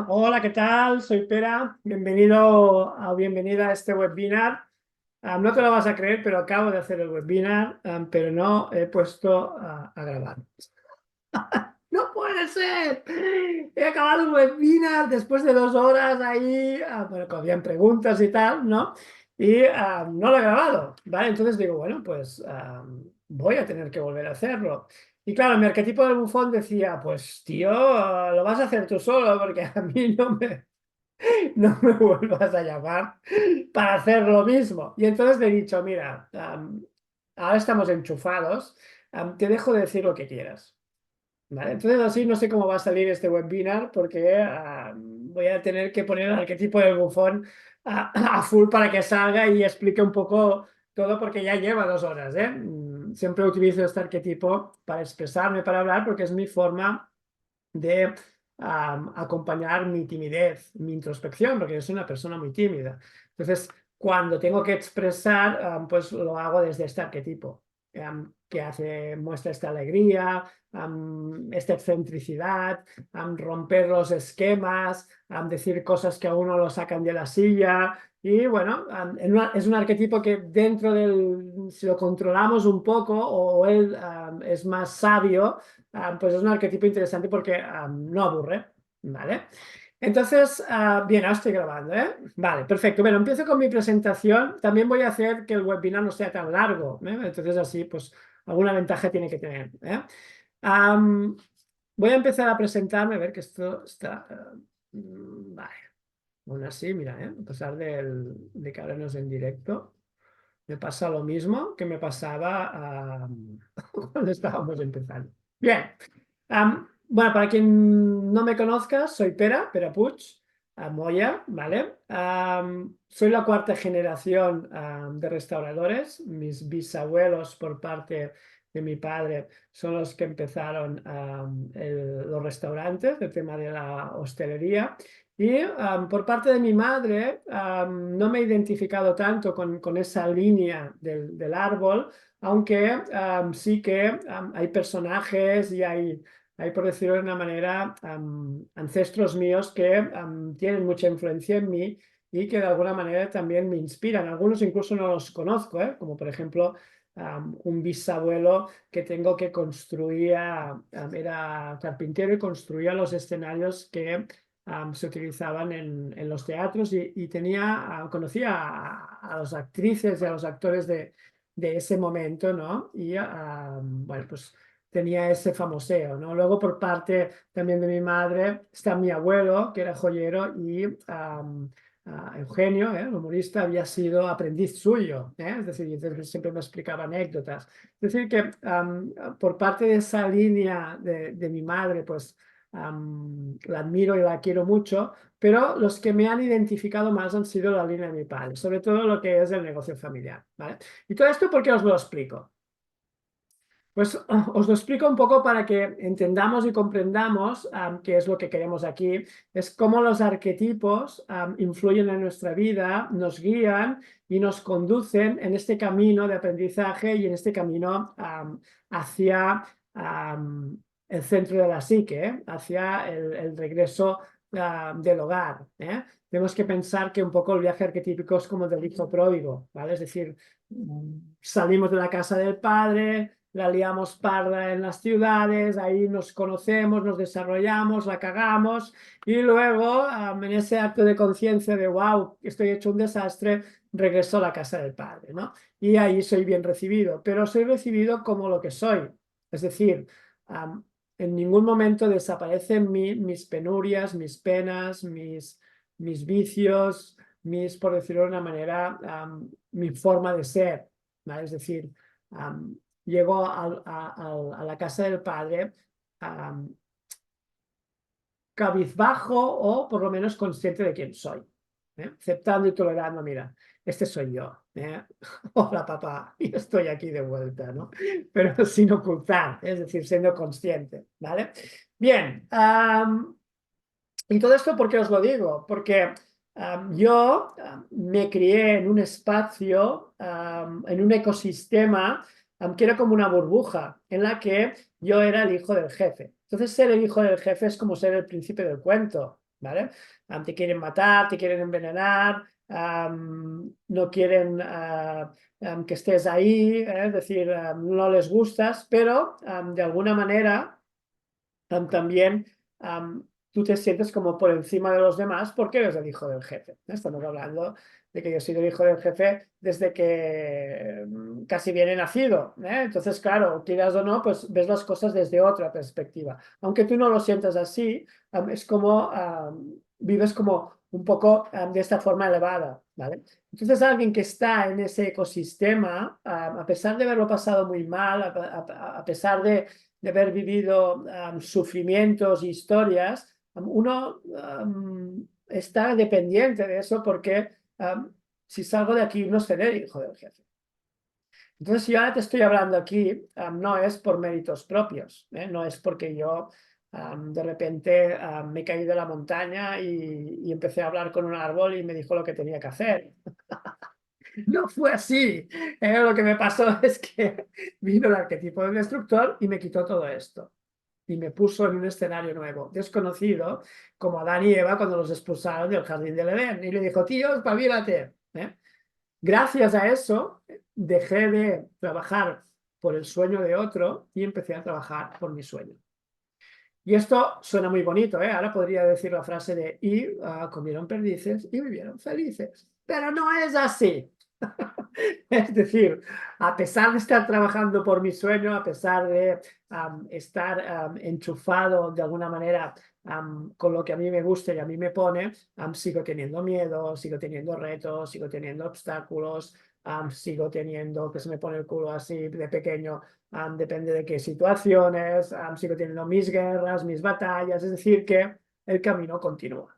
Hola, ¿qué tal? Soy Pera. Bienvenido o bienvenida a este webinar. No te lo vas a creer, pero acabo de hacer el webinar, pero no he puesto a grabar. ¡No puede ser! He acabado el webinar después de 2 horas ahí, bueno, que habían preguntas y tal, ¿no? Y no lo he grabado, ¿vale? Entonces digo, bueno, pues voy a tener que volver a hacerlo. Y claro, mi arquetipo del bufón decía, pues tío, lo vas a hacer tú solo, porque a mí no me vuelvas a llamar para hacer lo mismo. Y entonces le he dicho, mira, ahora estamos enchufados, te dejo de decir lo que quieras. ¿Vale? Entonces así no sé cómo va a salir este webinar porque voy a tener que poner el arquetipo del bufón a full para que salga y explique un poco todo porque ya lleva 2 horas, ¿eh? Siempre utilizo este arquetipo para expresarme, para hablar, porque es mi forma de acompañar mi timidez, mi introspección, porque yo soy una persona muy tímida. Entonces, cuando tengo que expresar, pues lo hago desde este arquetipo, muestra esta alegría, esta excentricidad, romper los esquemas, decir cosas que a uno lo sacan de la silla. Y bueno, es un arquetipo que dentro si lo controlamos un poco o él es más sabio, pues es un arquetipo interesante porque no aburre, ¿vale? Entonces, bien, ahora estoy grabando, ¿eh? Vale, perfecto. Bueno, empiezo con mi presentación. También voy a hacer que el webinar no sea tan largo, ¿eh? Entonces así, pues, alguna ventaja tiene que tener, ¿eh? Am, Voy a empezar a presentarme, a ver que esto está... vale, aún así, mira, a pesar de que ahora no es en directo, me pasa lo mismo que me pasaba cuando estábamos empezando. Bien. Bueno, para quien no me conozca, soy Pera Puig, Moya, ¿vale? Soy la cuarta generación de restauradores. Mis bisabuelos por parte de mi padre son los que empezaron los restaurantes, el tema de la hostelería. Y por parte de mi madre, no me he identificado tanto con esa línea del árbol, aunque sí que hay personajes y hay, por decirlo de una manera, ancestros míos que tienen mucha influencia en mí y que de alguna manera también me inspiran. Algunos incluso no los conozco, como por ejemplo un bisabuelo que tengo que construía, era carpintero y construía los escenarios que se utilizaban en los teatros y conocía a las actrices y a los actores de ese momento, ¿no? Y bueno, pues tenía ese famoseo, ¿no? Luego por parte también de mi madre está mi abuelo, que era joyero, y Eugenio, el humorista, había sido aprendiz suyo, es decir, siempre me explicaba anécdotas. Es decir, que por parte de esa línea de mi madre, pues la admiro y la quiero mucho, pero los que me han identificado más han sido la línea de mi padre, sobre todo lo que es el negocio familiar, ¿vale? Y todo esto, ¿por qué os lo explico? Pues os lo explico un poco para que entendamos y comprendamos qué es lo que queremos aquí. Es cómo los arquetipos influyen en nuestra vida, nos guían y nos conducen en este camino de aprendizaje y en este camino hacia el centro de la psique, hacia el regreso del hogar. Tenemos que pensar que un poco el viaje arquetípico es como el del hijo pródigo, ¿vale? Es decir, salimos de la casa del padre, la liamos parda en las ciudades, ahí nos conocemos, nos desarrollamos, la cagamos y luego en ese acto de conciencia de wow, estoy hecho un desastre, regreso a la casa del padre, ¿no? Y ahí soy bien recibido, pero soy recibido como lo que soy, es decir, en ningún momento desaparecen mis penurias, mis penas, mis vicios, por decirlo de una manera, mi forma de ser, ¿vale? Es decir, llego a la casa del padre cabizbajo o por lo menos consciente de quién soy, aceptando y tolerando, mira, este soy yo. Hola papá, y estoy aquí de vuelta, ¿no? Pero sin ocultar, es decir, siendo consciente, ¿vale? Bien, y todo esto, ¿por qué os lo digo? Porque yo me crié en un espacio, en un ecosistema que era como una burbuja, en la que yo era el hijo del jefe. Entonces, ser el hijo del jefe es como ser el príncipe del cuento. ¿vale? Te quieren matar, te quieren envenenar, no quieren que estés ahí, es decir, no les gustas, pero de alguna manera también tú te sientes como por encima de los demás porque eres el hijo del jefe. Estamos hablando de que yo he sido el hijo del jefe desde que casi bien he nacido. Entonces, claro, quieras o no, pues ves las cosas desde otra perspectiva. Aunque tú no lo sientas así, es como vives como un poco de esta forma elevada, ¿vale? Entonces, alguien que está en ese ecosistema, a pesar de haberlo pasado muy mal, a pesar de haber vivido sufrimientos, historias, uno está dependiente de eso porque si salgo de aquí no seré hijo del jefe. Entonces, si yo ahora te estoy hablando aquí, no es por méritos propios, no es porque yo de repente me caí de la montaña y empecé a hablar con un árbol y me dijo lo que tenía que hacer. No fue así. Lo que me pasó es que vino el arquetipo del destructor y me quitó todo esto y me puso en un escenario nuevo, desconocido, como Adán y Eva cuando los expulsaron del jardín del Edén. Y le dijo, tío, espabilate. Gracias a eso, dejé de trabajar por el sueño de otro y empecé a trabajar por mi sueño. Y esto suena muy bonito, ¿eh? Ahora podría decir la frase de y comieron perdices y vivieron felices. Pero no es así. Es decir, a pesar de estar trabajando por mi sueño, a pesar de estar enchufado de alguna manera con lo que a mí me gusta y a mí me pone, sigo teniendo miedo, sigo teniendo retos, sigo teniendo obstáculos, sigo teniendo que se me pone el culo así de pequeño, depende de qué situaciones, sigo teniendo mis guerras, mis batallas, es decir, que el camino continúa.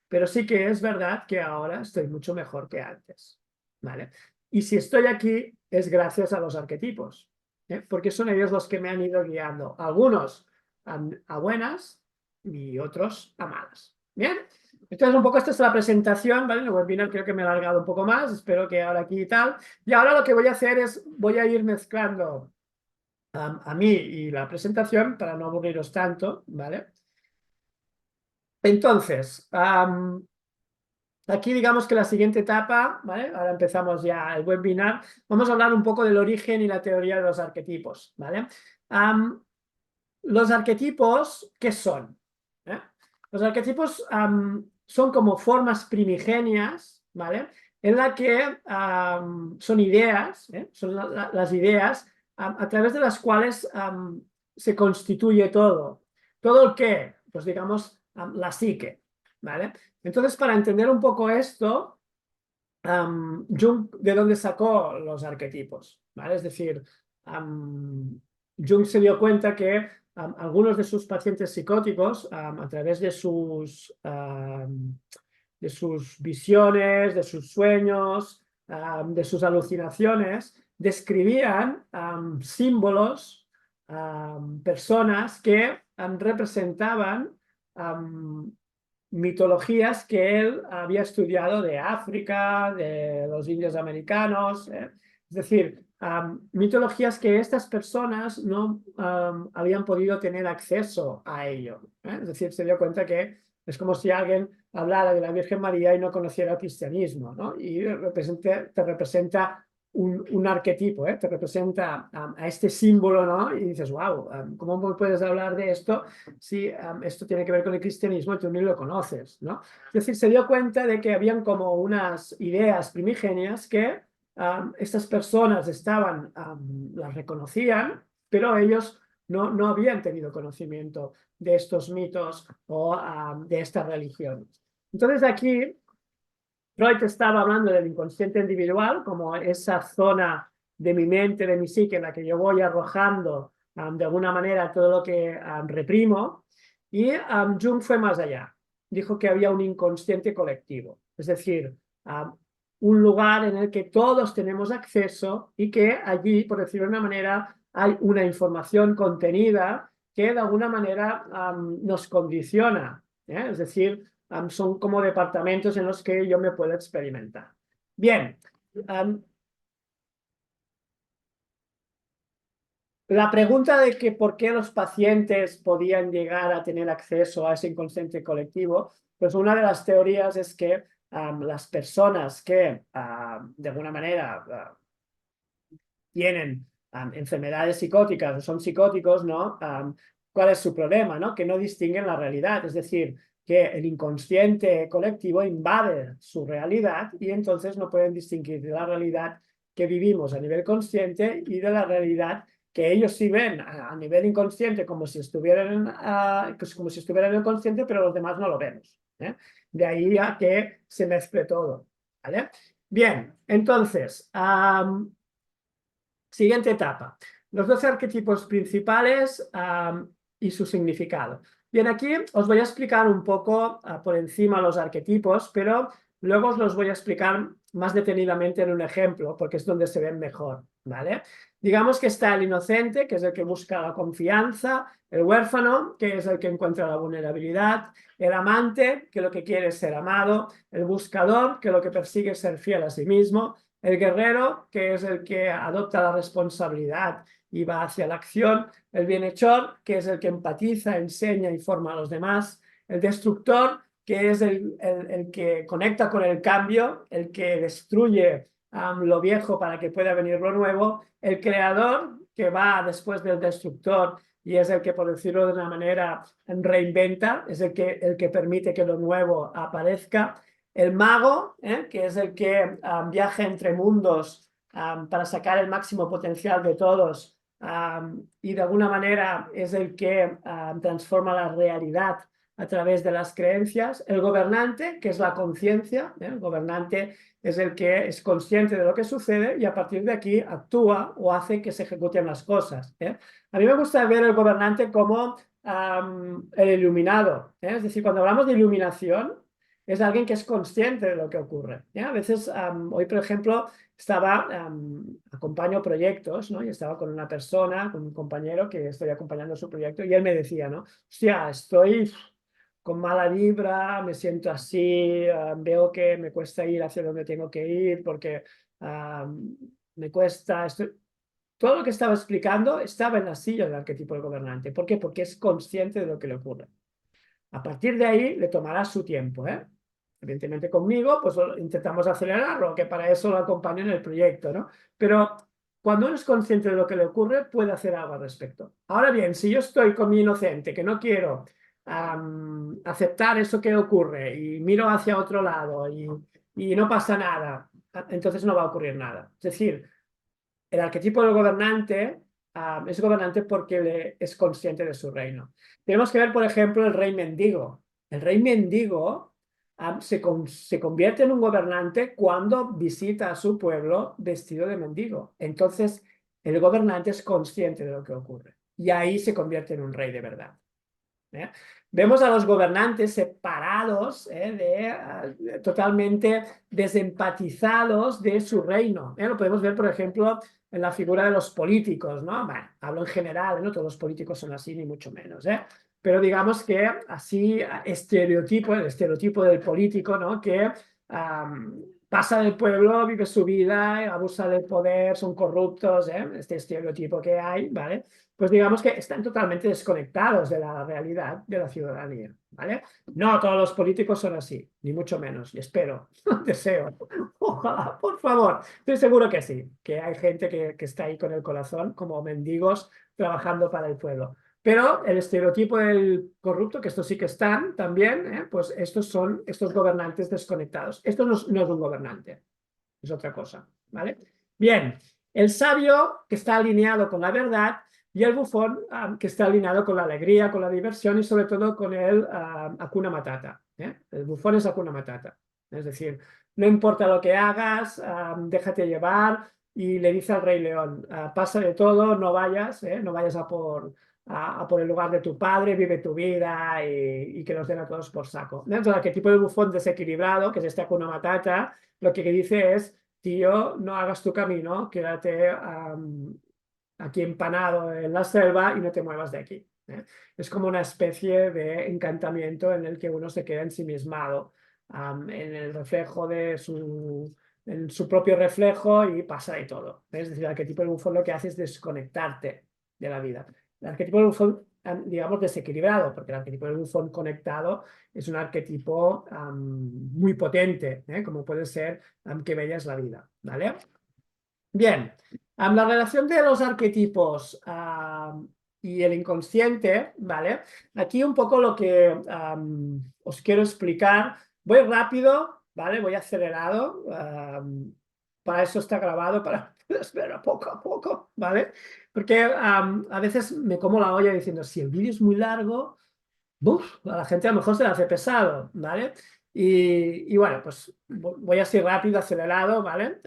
Pero sí que es verdad que ahora estoy mucho mejor que antes, ¿vale? Y si estoy aquí es gracias a los arquetipos, porque son ellos los que me han ido guiando, algunos a buenas y otros a malas. Bien, entonces un poco esta es la presentación, ¿vale? El webinar creo que me he alargado un poco más, espero que ahora aquí y tal. Y ahora lo que voy a hacer es, voy a ir mezclando a mí y la presentación para no aburriros tanto, ¿vale? Entonces, aquí digamos que la siguiente etapa, ¿vale? Ahora empezamos ya el webinar. Vamos a hablar un poco del origen y la teoría de los arquetipos, ¿vale? Los arquetipos, ¿qué son? Los arquetipos son como formas primigenias, ¿vale? En la que son ideas, son las ideas a través de las cuales se constituye todo. ¿Todo el qué? Pues digamos la psique, ¿vale? Entonces, para entender un poco esto, Jung, ¿de dónde sacó los arquetipos? ¿Vale? Es decir, Jung se dio cuenta que algunos de sus pacientes psicóticos, a través de sus visiones, de sus sueños, de sus alucinaciones, describían símbolos, personas que representaban mitologías que él había estudiado de África, de los indios americanos, es decir, mitologías que estas personas no habían podido tener acceso a ello. Es decir, se dio cuenta que es como si alguien hablara de la Virgen María y no conociera el cristianismo, ¿no? Y te representa un arquetipo, te representa a este símbolo, ¿no? Y dices, wow, ¿cómo puedes hablar de esto si esto tiene que ver con el cristianismo y tú ni lo conoces, ¿no? Es decir, se dio cuenta de que habían como unas ideas primigenias que estas personas las reconocían, pero ellos no habían tenido conocimiento de estos mitos o de estas religiones. Entonces aquí Freud estaba hablando del inconsciente individual como esa zona de mi mente, de mi psique, en la que yo voy arrojando de alguna manera todo lo que reprimo. Y Jung fue más allá. Dijo que había un inconsciente colectivo, es decir, un lugar en el que todos tenemos acceso y que allí, por decirlo de una manera, hay una información contenida que de alguna manera nos condiciona. Es decir, son como departamentos en los que yo me puedo experimentar. Bien, La pregunta de que por qué los pacientes podían llegar a tener acceso a ese inconsciente colectivo, pues una de las teorías es que las personas que de alguna manera tienen enfermedades psicóticas o son psicóticos, ¿no? ¿Cuál es su problema? ¿No? Que no distinguen la realidad, es decir, que el inconsciente colectivo invade su realidad y entonces no pueden distinguir de la realidad que vivimos a nivel consciente y de la realidad que ellos sí ven a nivel inconsciente como si estuvieran, como si estuvieran en el consciente, pero los demás no lo vemos. De ahí a que se mezcle todo. ¿Vale? Bien, entonces, siguiente etapa. Los dos arquetipos principales y su significado. Bien, aquí os voy a explicar un poco por encima los arquetipos, pero luego os los voy a explicar más detenidamente en un ejemplo, porque es donde se ven mejor, ¿vale? Digamos que está el inocente, que es el que busca la confianza, el huérfano, que es el que encuentra la vulnerabilidad, el amante, que lo que quiere es ser amado, el buscador, que lo que persigue es ser fiel a sí mismo, el guerrero, que es el que adopta la responsabilidad y va hacia la acción, el bienhechor, que es el que empatiza, enseña y forma a los demás, el destructor, que es el que conecta con el cambio, el que destruye lo viejo para que pueda venir lo nuevo, el creador, que va después del destructor y es el que, por decirlo de una manera, reinventa, es el que permite que lo nuevo aparezca. El mago, que es el que viaja entre mundos para sacar el máximo potencial de todos y de alguna manera es el que transforma la realidad a través de las creencias. El gobernante, que es la conciencia, el gobernante es el que es consciente de lo que sucede y a partir de aquí actúa o hace que se ejecuten las cosas. A mí me gusta ver el gobernante como el iluminado, es decir, cuando hablamos de iluminación, es alguien que es consciente de lo que ocurre. A veces, hoy por ejemplo, acompaño proyectos, ¿no? Y estaba con una persona, con un compañero que estoy acompañando su proyecto y él me decía, ¿no? Hostia, estoy con mala vibra, me siento así, veo que me cuesta ir hacia donde tengo que ir porque me cuesta... Todo lo que estaba explicando estaba en la silla del arquetipo del gobernante. ¿Por qué? Porque es consciente de lo que le ocurre. A partir de ahí le tomará su tiempo, Evidentemente conmigo, pues intentamos acelerarlo, que para eso lo acompaño en el proyecto, ¿no? Pero cuando uno es consciente de lo que le ocurre, puede hacer algo al respecto. Ahora bien, si yo estoy con mi inocente, que no quiero aceptar eso que ocurre y miro hacia otro lado y no pasa nada, entonces no va a ocurrir nada. Es decir, el arquetipo del gobernante es gobernante porque es consciente de su reino. Tenemos que ver, por ejemplo, el rey mendigo. El rey mendigo se convierte en un gobernante cuando visita a su pueblo vestido de mendigo. Entonces, el gobernante es consciente de lo que ocurre. Y ahí se convierte en un rey de verdad. Vemos a los gobernantes separados, totalmente desempatizados de su reino. Lo podemos ver, por ejemplo, en la figura de los políticos, ¿no? Bueno, hablo en general, no todos los políticos son así, ni mucho menos, pero digamos que así el estereotipo del político, ¿no? Que pasa del pueblo, vive su vida, abusa del poder, son corruptos, este estereotipo que hay, ¿vale? Pues digamos que están totalmente desconectados de la realidad de la ciudadanía, ¿vale? No todos los políticos son así, ni mucho menos, y espero, deseo, ojalá, por favor. Estoy seguro que sí, que hay gente que está ahí con el corazón como mendigos trabajando para el pueblo. Pero el estereotipo del corrupto, que estos sí que están también, pues estos son estos gobernantes desconectados. Esto no es un gobernante, es otra cosa, ¿vale? Bien, el sabio que está alineado con la verdad y el bufón que está alineado con la alegría, con la diversión y sobre todo con el Hakuna Matata. El bufón es Hakuna Matata. Es decir, no importa lo que hagas, déjate llevar y le dice al Rey León, pasa de todo, no vayas a por el lugar de tu padre, vive tu vida y que nos den a todos por saco. Entonces, ¿qué tipo de bufón desequilibrado, que es este Hakuna Matata? Lo que dice es, tío, no hagas tu camino, quédate aquí empanado en la selva y no te muevas de aquí. Es como una especie de encantamiento en el que uno se queda ensimismado en el reflejo en su propio reflejo y pasa de todo. Es decir, el arquetipo del bufón lo que hace es desconectarte de la vida. El arquetipo del bufón, digamos, desequilibrado, porque el arquetipo del bufón conectado es un arquetipo muy potente, como puede ser qué bella es la vida, ¿vale? Bien, la relación de los arquetipos y el inconsciente, ¿vale? Aquí un poco lo que os quiero explicar. Voy rápido, ¿vale? Voy acelerado. Para eso está grabado, para verlo poco a poco, ¿vale? Porque a veces me como la olla diciendo, si el vídeo es muy largo, ¡buf! A la gente a lo mejor se le hace pesado, ¿vale? Y bueno, pues voy así rápido, acelerado, ¿vale?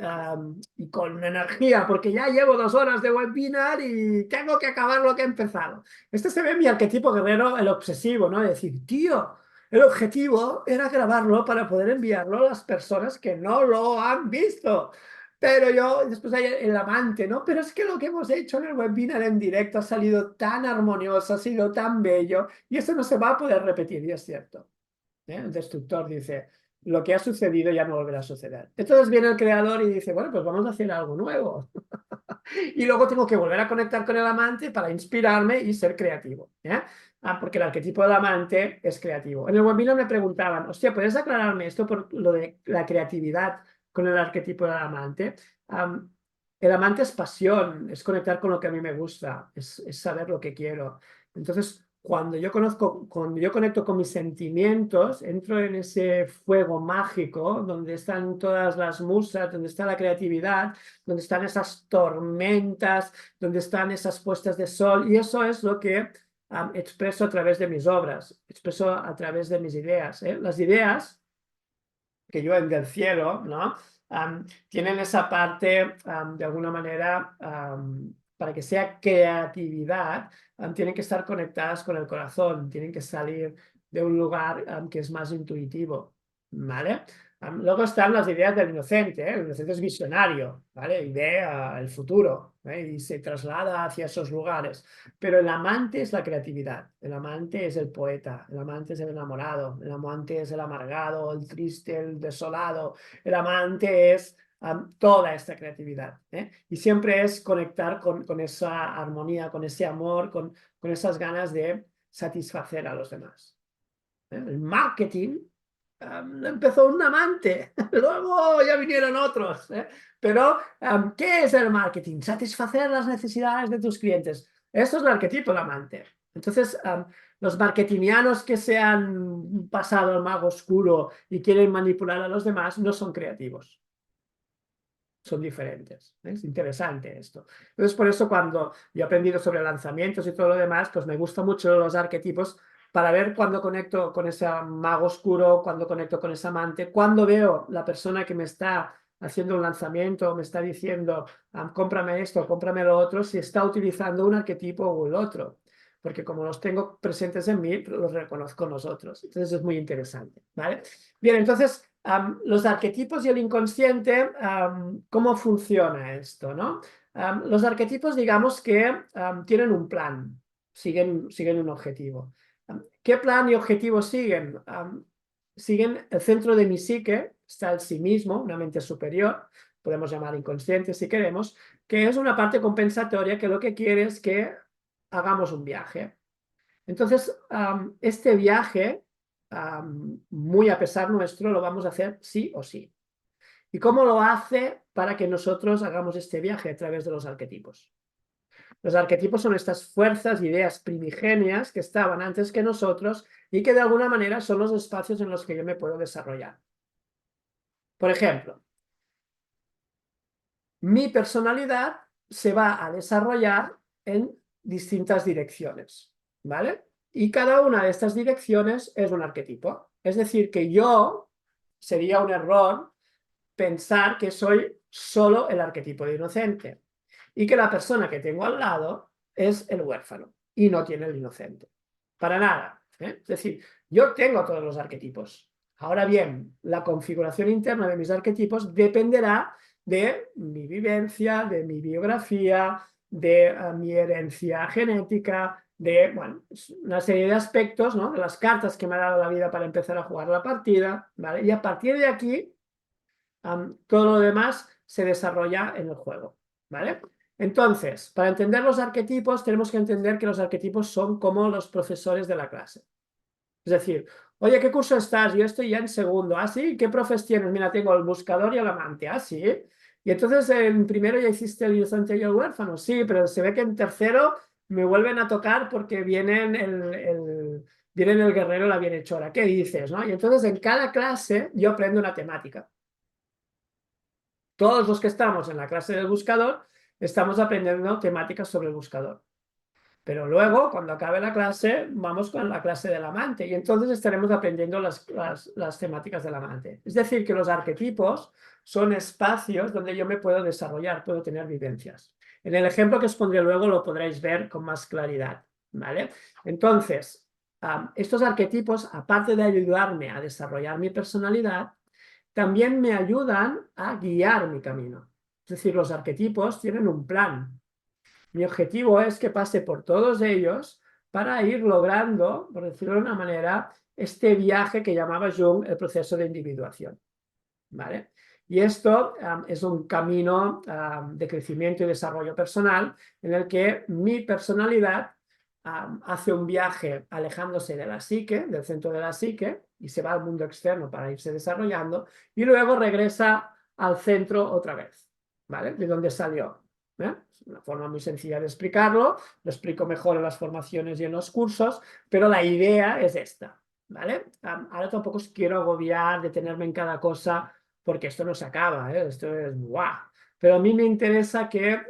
Y con energía, porque ya llevo 2 horas de webinar y tengo que acabar lo que he empezado. Este se ve mi arquetipo guerrero, el obsesivo, ¿no? Es decir, tío, el objetivo era grabarlo para poder enviarlo a las personas que no lo han visto. Pero yo, después hay el amante, ¿no? Pero es que lo que hemos hecho en el webinar en directo ha salido tan armonioso, ha sido tan bello, y eso no se va a poder repetir, y es cierto. El destructor dice, lo que ha sucedido ya no volverá a suceder. Entonces viene el creador y dice, bueno, pues vamos a hacer algo nuevo. Y luego tengo que volver a conectar con el amante para inspirarme y ser creativo. Porque el arquetipo del amante es creativo. En el webinar me preguntaban, hostia, ¿puedes aclararme esto por lo de la creatividad con el arquetipo del amante? El amante es pasión, es conectar con lo que a mí me gusta, es saber lo que quiero. Entonces, cuando yo conecto con mis sentimientos, entro en ese fuego mágico donde están todas las musas, donde está la creatividad, donde están esas tormentas, donde están esas puestas de sol, y eso es lo que expreso a través de mis obras, expreso a través de mis ideas. Las ideas que llueven del cielo, ¿no? Tienen esa parte, de alguna manera, para que sea creatividad, tienen que estar conectadas con el corazón, tienen que salir de un lugar que es más intuitivo, ¿vale? Luego están las ideas del inocente, ¿eh? El inocente es visionario, ¿vale? Y ve el futuro, y se traslada hacia esos lugares. Pero el amante es la creatividad, el amante es el poeta, el amante es el enamorado, el amante es el amargado, el triste, el desolado, el amante es toda esta creatividad. Y siempre es conectar con esa armonía, con ese amor, con esas ganas de satisfacer a los demás. El marketing empezó un amante, luego ya vinieron otros. Pero, ¿qué es el marketing? Satisfacer las necesidades de tus clientes. Esto es el arquetipo del amante. Entonces, los marketingianos que se han pasado al mago oscuro y quieren manipular a los demás no son creativos. Son diferentes. Es interesante esto. Entonces, por eso cuando yo he aprendido sobre lanzamientos y todo lo demás, pues me gustan mucho los arquetipos para ver cuándo conecto con ese mago oscuro, cuándo conecto con ese amante, cuándo veo la persona que me está haciendo un lanzamiento, me está diciendo, cómprame esto, cómprame lo otro, si está utilizando un arquetipo o el otro. Porque como los tengo presentes en mí, los reconozco en nosotros. Entonces es muy interesante, ¿vale? Bien, entonces, los arquetipos y el inconsciente, ¿cómo funciona esto, no? Los arquetipos, digamos que tienen un plan, siguen un objetivo. ¿Qué plan y objetivo siguen? Siguen el centro de mi psique, está el sí mismo, una mente superior, podemos llamar inconsciente si queremos, que es una parte compensatoria que lo que quiere es que hagamos un viaje. Entonces, este viaje, muy a pesar nuestro, lo vamos a hacer sí o sí. ¿Y cómo lo hace para que nosotros hagamos este viaje a través de los arquetipos? Los arquetipos son estas fuerzas, ideas primigenias que estaban antes que nosotros y que de alguna manera son los espacios en los que yo me puedo desarrollar. Por ejemplo, mi personalidad se va a desarrollar en distintas direcciones, ¿vale? Y cada una de estas direcciones es un arquetipo. Es decir, que yo sería un error pensar que soy solo el arquetipo de inocente y que la persona que tengo al lado es el huérfano y no tiene el inocente. Para nada. Es decir, yo tengo todos los arquetipos. Ahora bien, la configuración interna de mis arquetipos dependerá de mi vivencia, de mi biografía, de mi herencia genética, de bueno, una serie de aspectos, ¿no? De las cartas que me ha dado la vida para empezar a jugar la partida, ¿vale? Y a partir de aquí, todo lo demás se desarrolla en el juego, ¿vale? Entonces, para entender los arquetipos, tenemos que entender que los arquetipos son como los profesores de la clase. Es decir, oye, ¿qué curso estás? Yo estoy ya en segundo. ¿Ah, sí? ¿Qué profes tienes? Mira, tengo el buscador y el amante. ¿Ah, sí? Y entonces en primero ya hiciste el inocente y el huérfano. Sí, pero se ve que en tercero me vuelven a tocar porque vienen el guerrero y la bienhechora. ¿Qué dices, no? Y entonces en cada clase yo aprendo una temática. Todos los que estamos en la clase del buscador estamos aprendiendo temáticas sobre el buscador. Pero luego, cuando acabe la clase, vamos con la clase del amante y entonces estaremos aprendiendo las temáticas del amante. Es decir, que los arquetipos son espacios donde yo me puedo desarrollar, puedo tener vivencias. En el ejemplo que os pondré luego lo podréis ver con más claridad, ¿vale? Entonces, estos arquetipos, aparte de ayudarme a desarrollar mi personalidad, también me ayudan a guiar mi camino. Es decir, los arquetipos tienen un plan. Mi objetivo es que pase por todos ellos para ir logrando, por decirlo de una manera, este viaje que llamaba Jung el proceso de individuación. ¿Vale? Y esto es un camino de crecimiento y desarrollo personal en el que mi personalidad hace un viaje alejándose de la psique, del centro de la psique, y se va al mundo externo para irse desarrollando, y luego regresa al centro otra vez, ¿vale? De donde salió. Es una forma muy sencilla de explicarlo, lo explico mejor en las formaciones y en los cursos, pero la idea es esta, ¿vale? Ahora tampoco os quiero agobiar, detenerme en cada cosa, porque esto no se acaba, ¿eh? Esto es ¡guau! Pero a mí me interesa que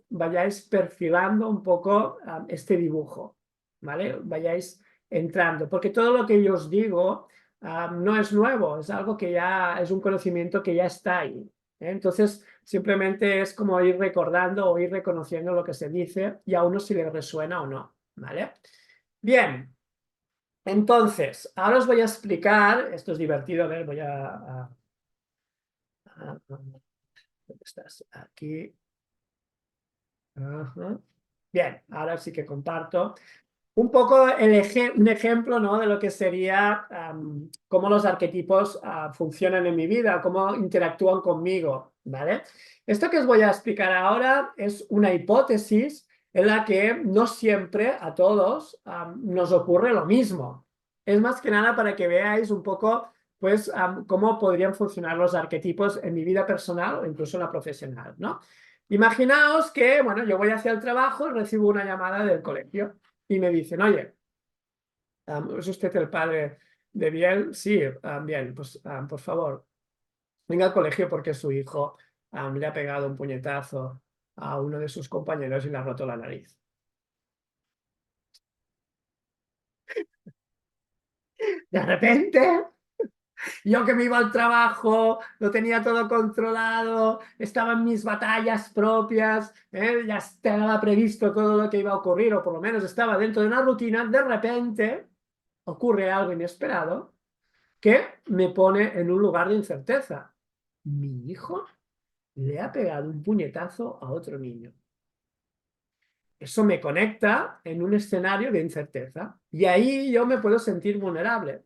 vayáis perfilando un poco este dibujo, ¿vale? Vayáis entrando, porque todo lo que yo os digo no es nuevo, es algo que ya es un conocimiento que ya está ahí. Entonces, simplemente es como ir recordando o ir reconociendo lo que se dice y a uno si le resuena o no, ¿vale? Bien, entonces, ahora os voy a explicar, esto es divertido, a ver, voy ¿dónde estás? Aquí. Ajá. Bien, ahora sí que comparto un poco un ejemplo, ¿no? De lo que sería cómo los arquetipos funcionan en mi vida, cómo interactúan conmigo, ¿vale? Esto que os voy a explicar ahora es una hipótesis en la que no siempre a todos nos ocurre lo mismo. Es más que nada para que veáis un poco, pues, cómo podrían funcionar los arquetipos en mi vida personal o incluso en la profesional, ¿no? Imaginaos que, bueno, yo voy hacia el trabajo y recibo una llamada del colegio y me dicen, oye, ¿es usted el padre de Biel? Sí, bien, pues por favor, venga al colegio porque su hijo le ha pegado un puñetazo a uno de sus compañeros y le ha roto la nariz. De repente, yo que me iba al trabajo, lo tenía todo controlado, estaba en mis batallas propias, ya estaba previsto todo lo que iba a ocurrir, o por lo menos estaba dentro de una rutina, de repente ocurre algo inesperado que me pone en un lugar de incerteza. Mi hijo le ha pegado un puñetazo a otro niño. Eso me conecta en un escenario de incerteza y ahí yo me puedo sentir vulnerable.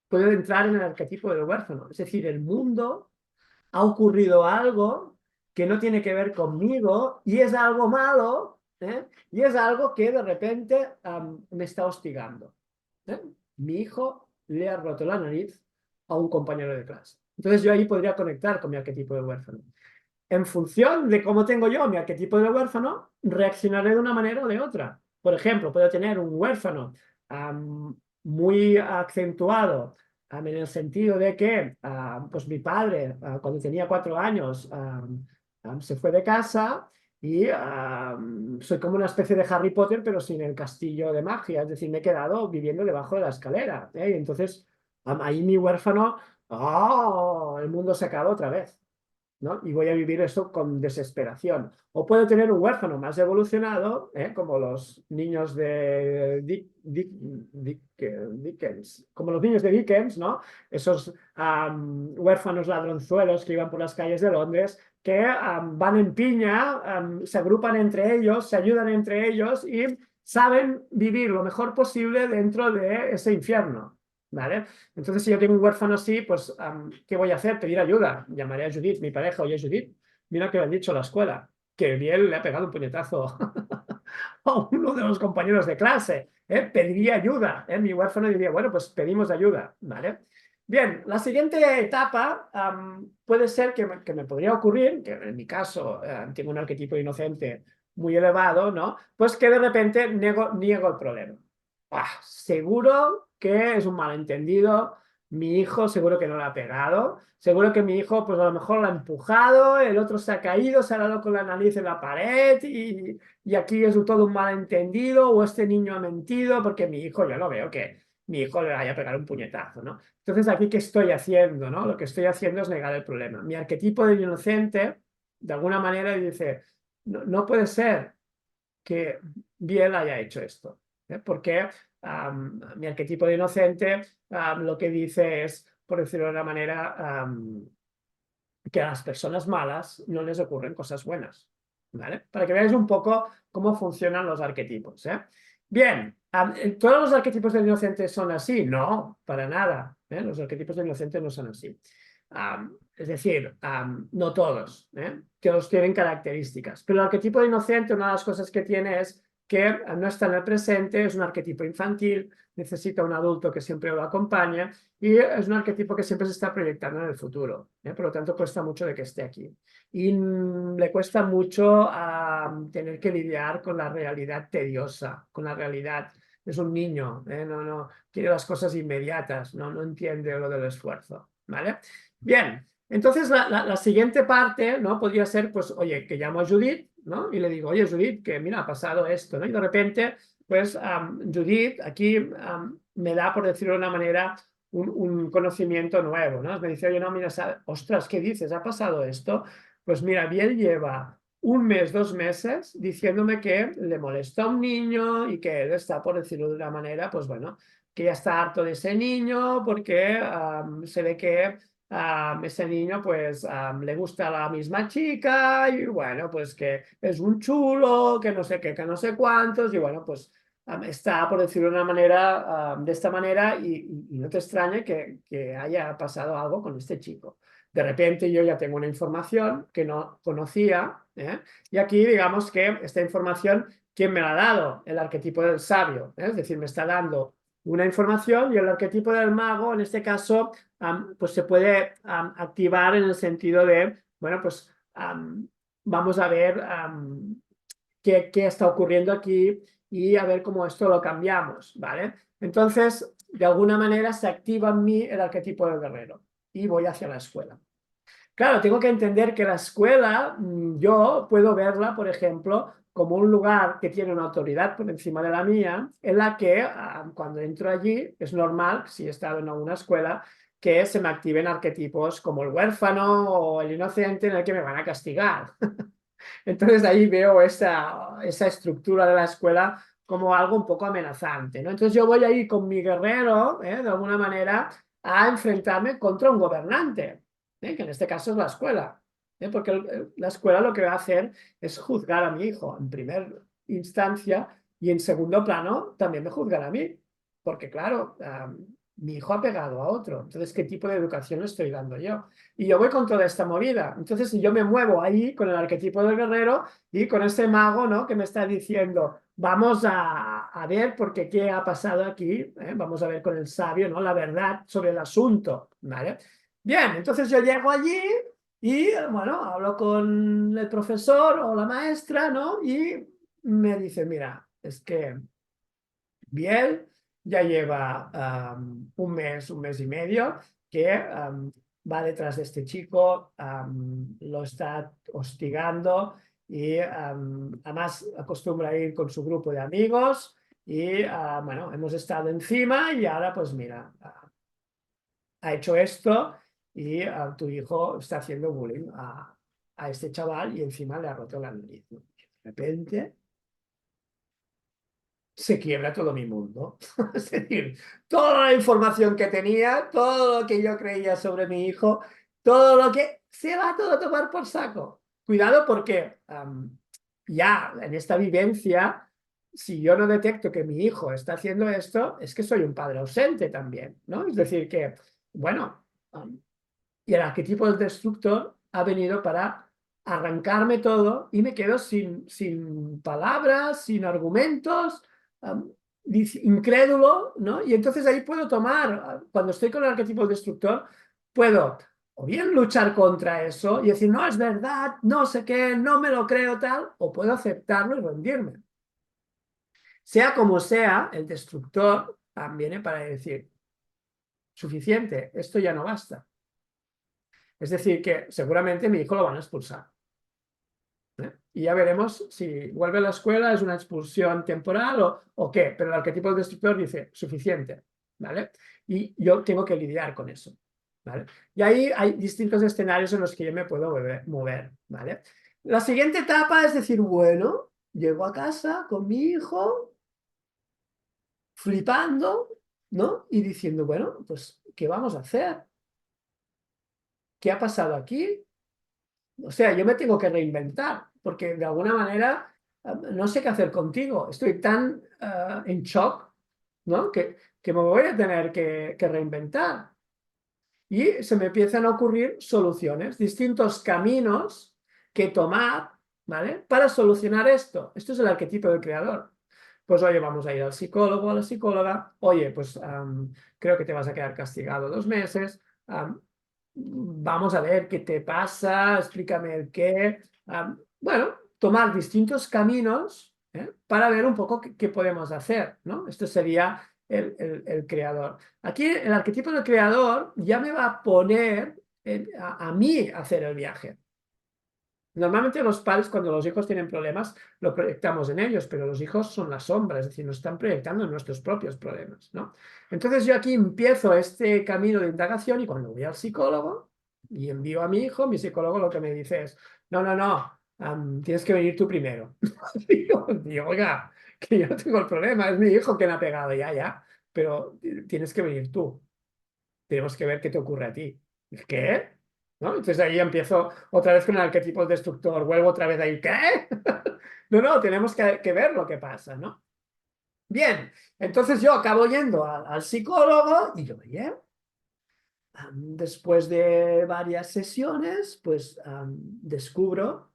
Puedo entrar en el arquetipo del huérfano. Es decir, el mundo ha ocurrido algo que no tiene que ver conmigo y es algo malo, y es algo que de repente me está hostigando. ¿eh? Mi hijo le ha roto la nariz a un compañero de clase. Entonces yo ahí podría conectar con mi arquetipo de huérfano. En función de cómo tengo yo mi arquetipo de huérfano, reaccionaré de una manera o de otra. Por ejemplo, puedo tener un huérfano muy acentuado en el sentido de que pues mi padre, cuando tenía 4 años, se fue de casa y soy como una especie de Harry Potter, pero sin el castillo de magia. Es decir, me he quedado viviendo debajo de la escalera. Y entonces, ahí mi huérfano, ¡oh! El mundo se acaba otra vez. ¿no? Y voy a vivir esto con desesperación. O puedo tener un huérfano más evolucionado, como los niños de Dickens, como los niños de Dickens, ¿no? Esos huérfanos ladronzuelos que iban por las calles de Londres, que van en piña, se agrupan entre ellos, se ayudan entre ellos y saben vivir lo mejor posible dentro de ese infierno. ¿Vale? Entonces, si yo tengo un huérfano así, pues, ¿qué voy a hacer? Pedir ayuda. Llamaré a Judith, mi pareja, oye, Judith, mira que me han dicho a la escuela. que Biel le ha pegado un puñetazo a uno de los compañeros de clase, pediría ayuda, mi huérfano diría, bueno, pues pedimos ayuda, ¿vale? Bien, la siguiente etapa puede ser que me podría ocurrir, que en mi caso tengo un arquetipo inocente muy elevado, ¿no? Pues que de repente niego el problema. Seguro que es un malentendido, mi hijo seguro que no lo ha pegado, seguro que mi hijo pues a lo mejor lo ha empujado, el otro se ha caído, se ha dado con la nariz en la pared y aquí es todo un malentendido o este niño ha mentido porque mi hijo, yo lo veo que mi hijo le vaya a pegar un puñetazo, ¿no? Entonces aquí, ¿qué estoy haciendo, no? Lo que estoy haciendo es negar el problema. Mi arquetipo de inocente, de alguna manera, dice, no, no puede ser que Biel haya hecho esto, porque mi arquetipo de inocente lo que dice es, por decirlo de una manera, que a las personas malas no les ocurren cosas buenas, ¿vale? Para que veáis un poco cómo funcionan los arquetipos, ¿eh? Bien, ¿todos los arquetipos del inocente son así? No, para nada, ¿eh? Los arquetipos del inocente no son así. Es decir, no todos, ¿eh? Que los tienen características. Pero el arquetipo de inocente, una de las cosas que tiene es que no está en el presente, es un arquetipo infantil, necesita un adulto que siempre lo acompañe y es un arquetipo que siempre se está proyectando en el futuro, ¿eh? Por lo tanto, cuesta mucho de que esté aquí. Y le cuesta mucho tener que lidiar con la realidad tediosa, con la realidad. Es un niño, no quiere las cosas inmediatas, no entiende lo del esfuerzo, ¿vale? Bien, entonces la siguiente parte, ¿no? Podría ser, pues, oye, que llamo a Judith, ¿no? Y le digo, oye, Judith, que mira, ha pasado esto, ¿no? Y de repente, pues, Judith aquí me da, por decirlo de una manera, un conocimiento nuevo, ¿no? Me dice, oye, no, mira, ostras, ¿qué dices? ¿Ha pasado esto? Pues mira, Biel lleva un mes, 2 meses diciéndome que le molesta a un niño y que él está, por decirlo de una manera, pues bueno, que ya está harto de ese niño porque se ve que ese niño pues le gusta a la misma chica y bueno, pues que es un chulo, que no sé qué, que no sé cuántos y bueno, pues está, por decirlo de una manera, de esta manera y no te extrañe que haya pasado algo con este chico. De repente yo ya tengo una información que no conocía, y aquí digamos que esta información, ¿quién me la ha dado? El arquetipo del sabio, es decir, me está dando una información y el arquetipo del mago, en este caso, pues se puede activar en el sentido de, bueno, pues vamos a ver qué está ocurriendo aquí y a ver cómo esto lo cambiamos, ¿vale? Entonces, de alguna manera se activa en mí el arquetipo del guerrero y voy hacia la escuela. Claro, tengo que entender que la escuela, yo puedo verla, por ejemplo, como un lugar que tiene una autoridad por encima de la mía, en la que cuando entro allí es normal, si he estado en alguna escuela, que se me activen arquetipos como el huérfano o el inocente en el que me van a castigar. Entonces ahí veo esa estructura de la escuela como algo un poco amenazante, ¿no? Entonces yo voy ahí con mi guerrero, de alguna manera, a enfrentarme contra un gobernante, que en este caso es la escuela, porque la escuela lo que va a hacer es juzgar a mi hijo en primera instancia y en segundo plano también me juzgará a mí, porque claro, mi hijo ha pegado a otro, entonces ¿qué tipo de educación le estoy dando yo? Y yo voy con toda esta movida. Entonces yo me muevo ahí con el arquetipo del guerrero y con ese mago, ¿no? Que me está diciendo, vamos a ver porque qué ha pasado aquí, vamos a ver con el sabio, ¿no? La verdad sobre el asunto, ¿vale? Bien, entonces yo llego allí y, bueno, hablo con el profesor o la maestra, ¿no? Y me dice, mira, es que Biel ya lleva un mes y medio que va detrás de este chico, lo está hostigando y además acostumbra a ir con su grupo de amigos y bueno, hemos estado encima y ahora pues mira, ha hecho esto y tu hijo está haciendo bullying a este chaval y encima le ha roto la nariz, ¿no? De repente se quiebra todo mi mundo. Es decir, toda la información que tenía, todo lo que yo creía sobre mi hijo, todo lo que se va todo a tomar por saco. Cuidado porque ya en esta vivencia, si yo no detecto que mi hijo está haciendo esto, es que soy un padre ausente también, ¿no? Es decir, que, bueno, y el arquetipo del destructor ha venido para arrancarme todo y me quedo sin palabras, sin argumentos, incrédulo, ¿no? Y entonces ahí puedo tomar, cuando estoy con el arquetipo destructor, puedo o bien luchar contra eso y decir, no es verdad, no sé qué, no me lo creo tal, o puedo aceptarlo y rendirme. Sea como sea, el destructor viene para decir, suficiente, esto ya no basta. Es decir, que seguramente mi hijo lo van a expulsar. Y ya veremos si vuelve a la escuela, es una expulsión temporal o qué, pero el arquetipo del destructor dice, suficiente, ¿vale? Y yo tengo que lidiar con eso, ¿vale? Y ahí hay distintos escenarios en los que yo me puedo mover, ¿vale? La siguiente etapa es decir, bueno, llego a casa con mi hijo, flipando, ¿no? Y diciendo, bueno, pues, ¿qué vamos a hacer? ¿Qué ha pasado aquí? O sea, yo me tengo que reinventar, porque de alguna manera no sé qué hacer contigo. Estoy tan en shock, ¿no? Que me voy a tener que reinventar. Y se me empiezan a ocurrir soluciones, distintos caminos que tomar, ¿vale? Para solucionar esto. Esto es el arquetipo del creador. Pues oye, vamos a ir al psicólogo, a la psicóloga. Oye, pues creo que te vas a quedar castigado 2 meses. Vamos a ver qué te pasa, explícame el qué. Bueno, tomar distintos caminos para ver un poco qué podemos hacer, ¿no? Esto sería el creador. Aquí el arquetipo del creador ya me va a poner a mí a hacer el viaje. Normalmente los padres, cuando los hijos tienen problemas, lo proyectamos en ellos, pero los hijos son la sombra, es decir, nos están proyectando en nuestros propios problemas, ¿no? Entonces yo aquí empiezo este camino de indagación y cuando voy al psicólogo y envío a mi hijo, mi psicólogo lo que me dice es, no, no, no, tienes que venir tú primero. Digo, oiga, que yo no tengo el problema, es mi hijo que me ha pegado, ya, ya, pero tienes que venir tú. Tenemos que ver qué te ocurre a ti. ¿Qué? ¿No? Entonces ahí empiezo otra vez con el arquetipo destructor, vuelvo otra vez ahí, ¿qué? No, no, tenemos que ver lo que pasa, ¿no? Bien, entonces yo acabo yendo al psicólogo y yo, oye, después de varias sesiones, pues descubro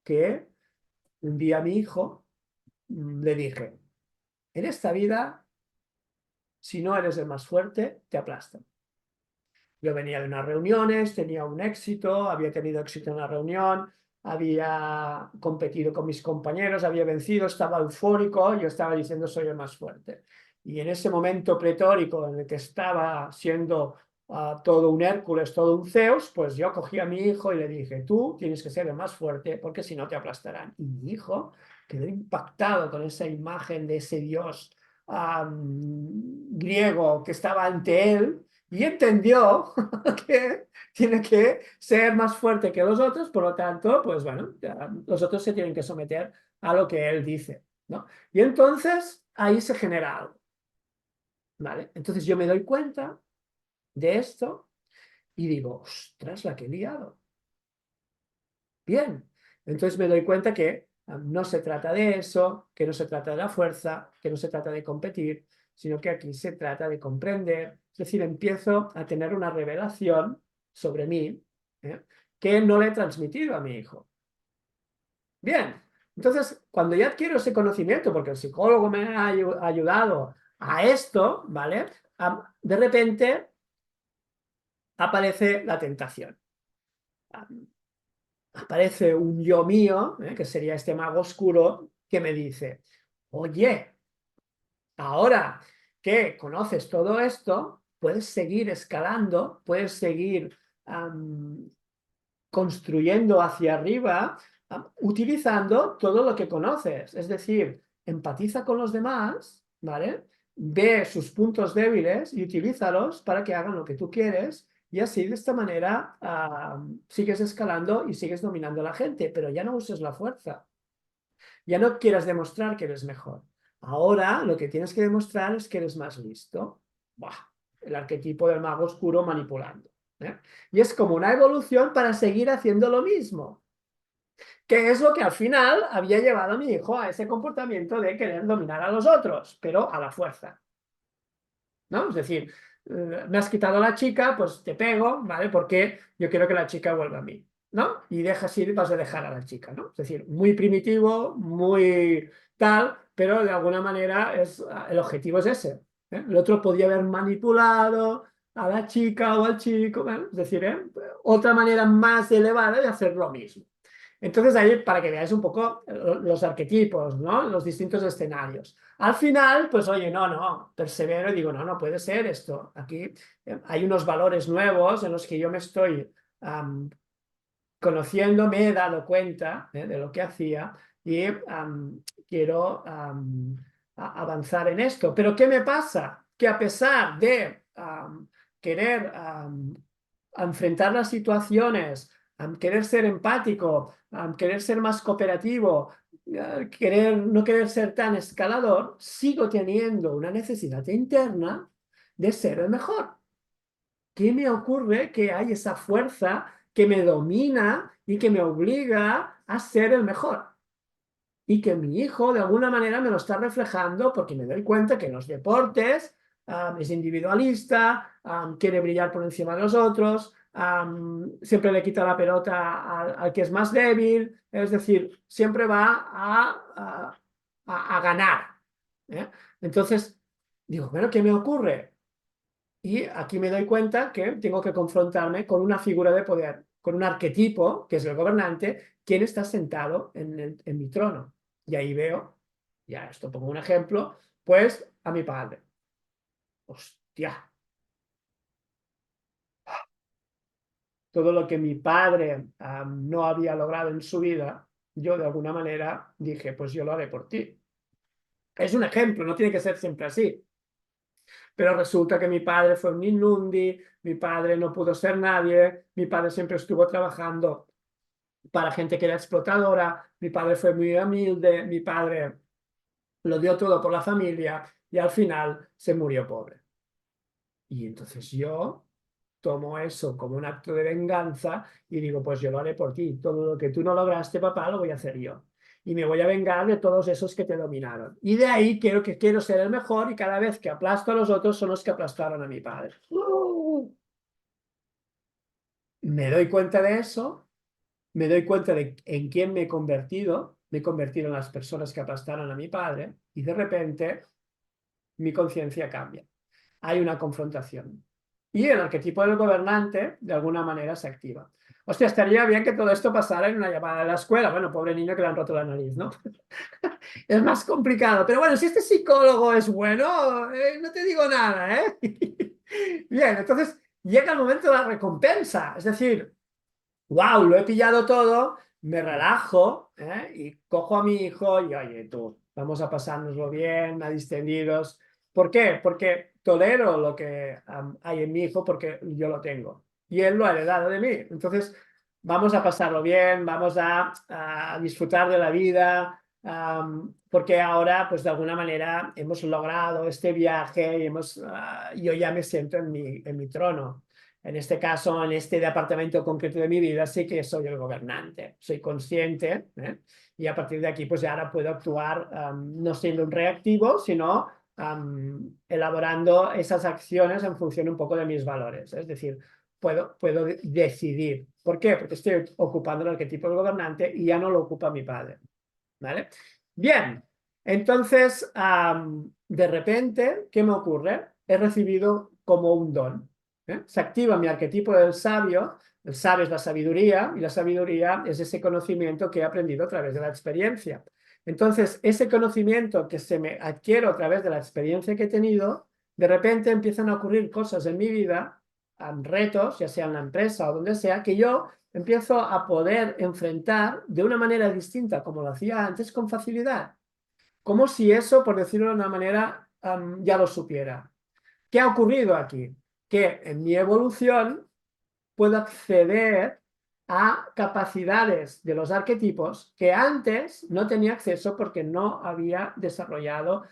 que un día a mi hijo le dije, en esta vida, si no eres el más fuerte, te aplastan. Yo venía de unas reuniones, tenía un éxito, había tenido éxito en la reunión, había competido con mis compañeros, había vencido, estaba eufórico, yo estaba diciendo soy el más fuerte. Y en ese momento pretórico en el que estaba siendo todo un Hércules, todo un Zeus, pues yo cogí a mi hijo y le dije, tú tienes que ser el más fuerte porque si no te aplastarán. Y mi hijo quedó impactado con esa imagen de ese dios griego que estaba ante él y entendió que tiene que ser más fuerte que los otros, por lo tanto, pues bueno, los otros se tienen que someter a lo que él dice, ¿no? Y entonces ahí se genera algo, ¿vale? Entonces yo me doy cuenta de esto y digo, ostras, la que he liado. Bien, entonces me doy cuenta que no se trata de eso, que no se trata de la fuerza, que no se trata de competir, sino que aquí se trata de comprender. Es decir, empiezo a tener una revelación sobre mí que no le he transmitido a mi hijo. Bien, entonces cuando ya adquiero ese conocimiento, porque el psicólogo me ha ayudado a esto, ¿vale? De repente aparece la tentación. Aparece un yo mío, que sería este mago oscuro, que me dice, oye, ahora que conoces todo esto, puedes seguir escalando, puedes seguir construyendo hacia arriba, utilizando todo lo que conoces. Es decir, empatiza con los demás, ¿vale? Ve sus puntos débiles y utilízalos para que hagan lo que tú quieres y así de esta manera sigues escalando y sigues dominando a la gente, pero ya no uses la fuerza. Ya no quieras demostrar que eres mejor. Ahora lo que tienes que demostrar es que eres más listo. Buah, el arquetipo del mago oscuro manipulando. Y es como una evolución para seguir haciendo lo mismo, que es lo que al final había llevado a mi hijo a ese comportamiento de querer dominar a los otros, pero a la fuerza, ¿no? Es decir, me has quitado a la chica, pues te pego, ¿vale? Porque yo quiero que la chica vuelva a mí. ¿no? Y dejas ir, vas a dejar a la chica, ¿no? Es decir, muy primitivo, muy tal, pero de alguna manera el objetivo es ese. El otro podía haber manipulado a la chica o al chico, bueno, es decir, otra manera más elevada de hacer lo mismo. Entonces ahí, para que veáis un poco los arquetipos, ¿no? Los distintos escenarios. Al final, pues oye, no, persevero y digo, no puede ser esto. Aquí hay unos valores nuevos en los que yo me estoy conociendo, me he dado cuenta de lo que hacía y quiero avanzar en esto. Pero ¿qué me pasa? Que a pesar de querer enfrentar las situaciones, querer ser empático, querer ser más cooperativo, no querer ser tan escalador, sigo teniendo una necesidad interna de ser el mejor. ¿Qué me ocurre? Que hay esa fuerza que me domina y que me obliga a ser el mejor. Y que mi hijo de alguna manera me lo está reflejando porque me doy cuenta que en los deportes es individualista, quiere brillar por encima de los otros, siempre le quita la pelota al que es más débil, es decir, siempre va a ganar. ¿eh? Entonces, digo, bueno, ¿qué me ocurre? Y aquí me doy cuenta que tengo que confrontarme con una figura de poder, con un arquetipo, que es el gobernante, quien está sentado en mi trono. Y ahí veo, ya esto pongo un ejemplo, pues a mi padre. Hostia, todo lo que mi padre no había logrado en su vida, yo de alguna manera dije, pues yo lo haré por ti. Es un ejemplo, no tiene que ser siempre así. Pero resulta que mi padre fue un Ninnundi, mi padre no pudo ser nadie, mi padre siempre estuvo trabajando para gente que era explotadora, mi padre fue muy humilde, mi padre lo dio todo por la familia y al final se murió pobre. Y entonces yo tomo eso como un acto de venganza y digo, pues yo lo haré por ti, todo lo que tú no lograste, papá, lo voy a hacer yo. Y me voy a vengar de todos esos que te dominaron. Y de ahí quiero ser el mejor y cada vez que aplasto a los otros son los que aplastaron a mi padre. Me doy cuenta de eso, me doy cuenta de en quién me he convertido en las personas que aplastaron a mi padre y de repente mi conciencia cambia. Hay una confrontación. Y el arquetipo del gobernante de alguna manera se activa. Hostia, estaría bien que todo esto pasara en una llamada de la escuela. Bueno, pobre niño que le han roto la nariz, ¿no? Es más complicado. Pero bueno, si este psicólogo es bueno, no te digo nada, ¿eh? Bien, entonces llega el momento de la recompensa. Es decir, wow, lo he pillado todo, me relajo y cojo a mi hijo y oye, tú, vamos a pasárnoslo bien, a distendidos. ¿Por qué? Porque tolero lo que hay en mi hijo porque yo lo tengo y él lo ha heredado de mí. Entonces, vamos a pasarlo bien, vamos a disfrutar de la vida, porque ahora, pues de alguna manera, hemos logrado este viaje y yo ya me siento en mi trono. En este caso, en este departamento concreto de mi vida, sí que soy el gobernante, soy consciente, y a partir de aquí, pues ya ahora puedo actuar no siendo un reactivo, sino elaborando esas acciones en función un poco de mis valores. Es decir, puedo decidir. ¿Por qué? Porque estoy ocupando el arquetipo del gobernante y ya no lo ocupa mi padre. ¿Vale? Bien, entonces, de repente, ¿qué me ocurre? He recibido como un don. Se activa mi arquetipo del sabio. El sabio es la sabiduría y la sabiduría es ese conocimiento que he aprendido a través de la experiencia. Entonces, ese conocimiento que se me adquiero a través de la experiencia que he tenido, de repente empiezan a ocurrir cosas en mi vida, retos, ya sea en la empresa o donde sea, que yo empiezo a poder enfrentar de una manera distinta como lo hacía antes con facilidad. Como si eso, por decirlo de una manera, ya lo supiera. ¿Qué ha ocurrido aquí? Que en mi evolución puedo acceder a capacidades de los arquetipos que antes no tenía acceso porque no había desarrollado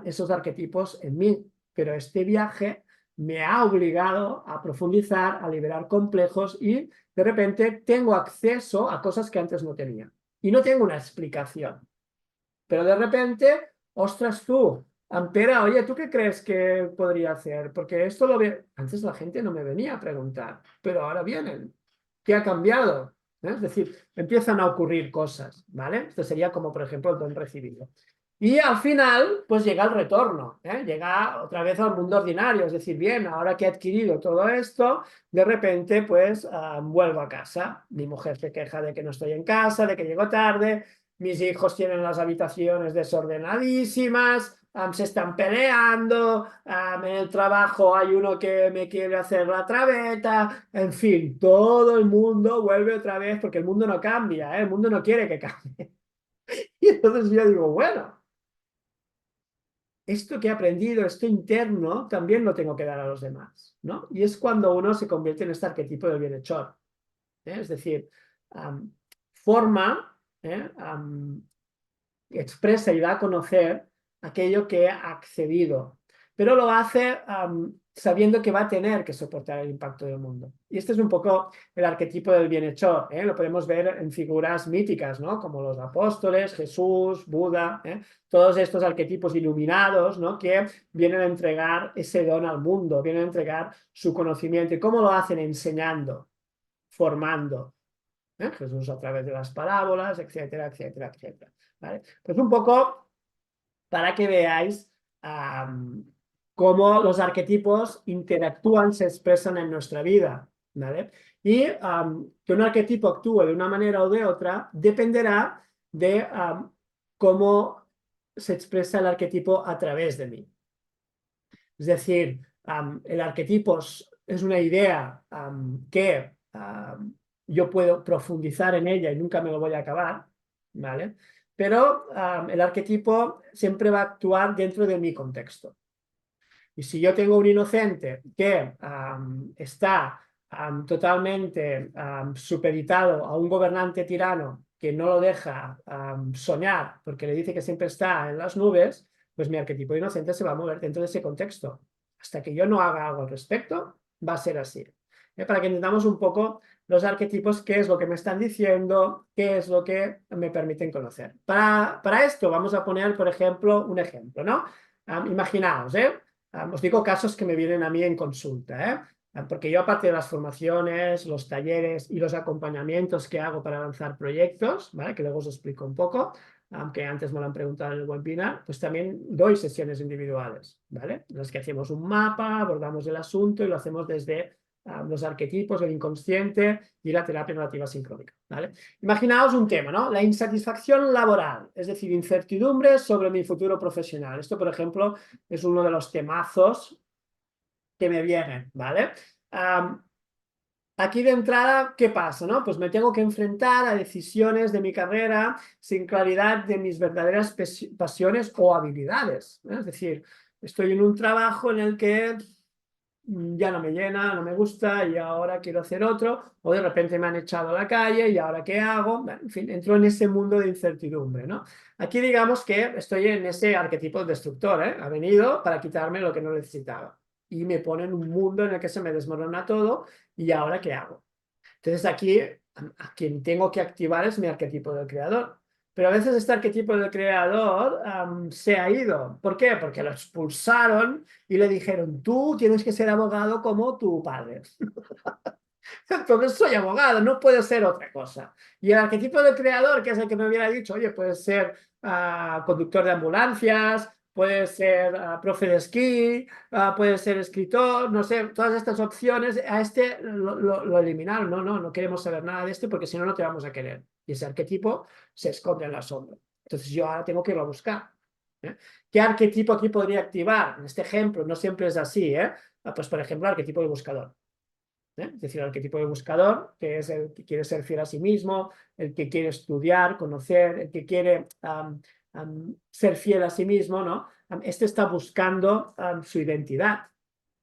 esos arquetipos en mí. Pero este viaje me ha obligado a profundizar, a liberar complejos y de repente tengo acceso a cosas que antes no tenía. Y no tengo una explicación. Pero de repente, ostras tú, Ampera, oye, ¿tú qué crees que podría hacer? Porque esto lo ve. Antes la gente no me venía a preguntar, pero ahora vienen. ¿Qué ha cambiado? Es decir, empiezan a ocurrir cosas, ¿vale? Esto sería como, por ejemplo, el don recibido. Y al final, pues llega el retorno, ¿eh? Llega otra vez al mundo ordinario, es decir, bien, ahora que he adquirido todo esto, de repente, pues vuelvo a casa. Mi mujer se queja de que no estoy en casa, de que llego tarde, mis hijos tienen las habitaciones desordenadísimas, se están peleando, en el trabajo hay uno que me quiere hacer la traveta, en fin, todo el mundo vuelve otra vez porque el mundo no cambia, ¿eh? El mundo no quiere que cambie. Y entonces yo digo, bueno, esto que he aprendido, esto interno, también lo tengo que dar a los demás, ¿no? Y es cuando uno se convierte en este arquetipo del bienhechor, ¿eh? Es decir, forma, ¿eh? Expresa y da a conocer aquello que ha accedido, pero lo hace sabiendo que va a tener que soportar el impacto del mundo. Y este es un poco el arquetipo del bienhechor, ¿eh? Lo podemos ver en figuras míticas, ¿no? Como los apóstoles, Jesús, Buda, ¿eh? Todos estos arquetipos iluminados, ¿no? Que vienen a entregar ese don al mundo, vienen a entregar su conocimiento. ¿Y cómo lo hacen? Enseñando, formando, ¿eh? Jesús a través de las parábolas, etcétera, etcétera, etcétera. ¿Vale? Pues un poco para que veáis cómo los arquetipos interactúan, se expresan en nuestra vida. ¿Vale? Y que un arquetipo actúe de una manera o de otra dependerá de cómo se expresa el arquetipo a través de mí. Es decir, el arquetipo es una idea que yo puedo profundizar en ella y nunca me lo voy a acabar, ¿vale? Pero el arquetipo siempre va a actuar dentro de mi contexto. Y si yo tengo un inocente que está totalmente supeditado a un gobernante tirano que no lo deja soñar porque le dice que siempre está en las nubes, pues mi arquetipo de inocente se va a mover dentro de ese contexto. Hasta que yo no haga algo al respecto, va a ser así. Para que entendamos un poco los arquetipos, qué es lo que me están diciendo, qué es lo que me permiten conocer. Para esto vamos a poner, por ejemplo, un ejemplo, ¿no? Imaginaos, os digo casos que me vienen a mí en consulta, porque yo aparte de las formaciones, los talleres y los acompañamientos que hago para lanzar proyectos, ¿vale? Que luego os explico un poco, aunque antes me lo han preguntado en el webinar, pues también doy sesiones individuales, ¿vale? En las que hacemos un mapa, abordamos el asunto y lo hacemos desde los arquetipos, el inconsciente y la terapia narrativa sincrónica, ¿vale? Imaginaos un tema, ¿no? La insatisfacción laboral, es decir, incertidumbre sobre mi futuro profesional. Esto, por ejemplo, es uno de los temazos que me vienen, ¿vale? Aquí de entrada, ¿qué pasa? ¿No? Pues me tengo que enfrentar a decisiones de mi carrera sin claridad de mis verdaderas pasiones o habilidades, ¿eh? Es decir, estoy en un trabajo en el que ya no me llena, no me gusta y ahora quiero hacer otro, o de repente me han echado a la calle y ahora qué hago. Bueno, en fin, entro en ese mundo de incertidumbre, ¿no? Aquí digamos que estoy en ese arquetipo destructor, ¿eh? Ha venido para quitarme lo que no necesitaba y me pone en un mundo en el que se me desmorona todo y ahora qué hago. Entonces aquí a quien tengo que activar es mi arquetipo del creador. Pero a veces este arquetipo del creador se ha ido. ¿Por qué? Porque lo expulsaron y le dijeron, tú tienes que ser abogado como tu padre. Entonces soy abogado, no puedo ser otra cosa. Y el arquetipo del creador, que es el que me hubiera dicho, oye, puedes ser conductor de ambulancias, puedes ser profe de esquí, puedes ser escritor, no sé, todas estas opciones, a este lo eliminaron. No, no, no queremos saber nada de este porque si no, no te vamos a querer. Y ese arquetipo se esconde en la sombra. Entonces yo ahora tengo que irlo a buscar. ¿Qué arquetipo aquí podría activar? En este ejemplo, no siempre es así, pues por ejemplo, el arquetipo de buscador. Es decir, el arquetipo de buscador, que es el que quiere ser fiel a sí mismo, el que quiere estudiar, conocer, el que quiere ser fiel a sí mismo, ¿no? Este está buscando su identidad.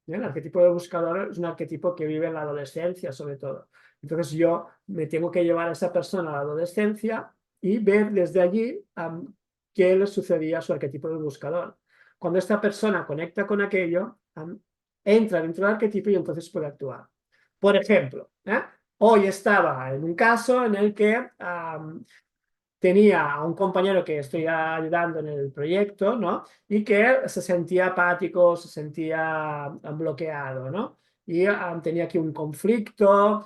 El arquetipo de buscador es un arquetipo que vive en la adolescencia, sobre todo. Entonces yo me tengo que llevar a esa persona a la adolescencia y ver desde allí qué le sucedía a su arquetipo de buscador. Cuando esta persona conecta con aquello, entra dentro del arquetipo y entonces puede actuar. Por ejemplo, hoy estaba en un caso en el que tenía a un compañero que estoy ayudando en el proyecto, ¿no? Y que se sentía apático, se sentía bloqueado, ¿no? y tenía aquí un conflicto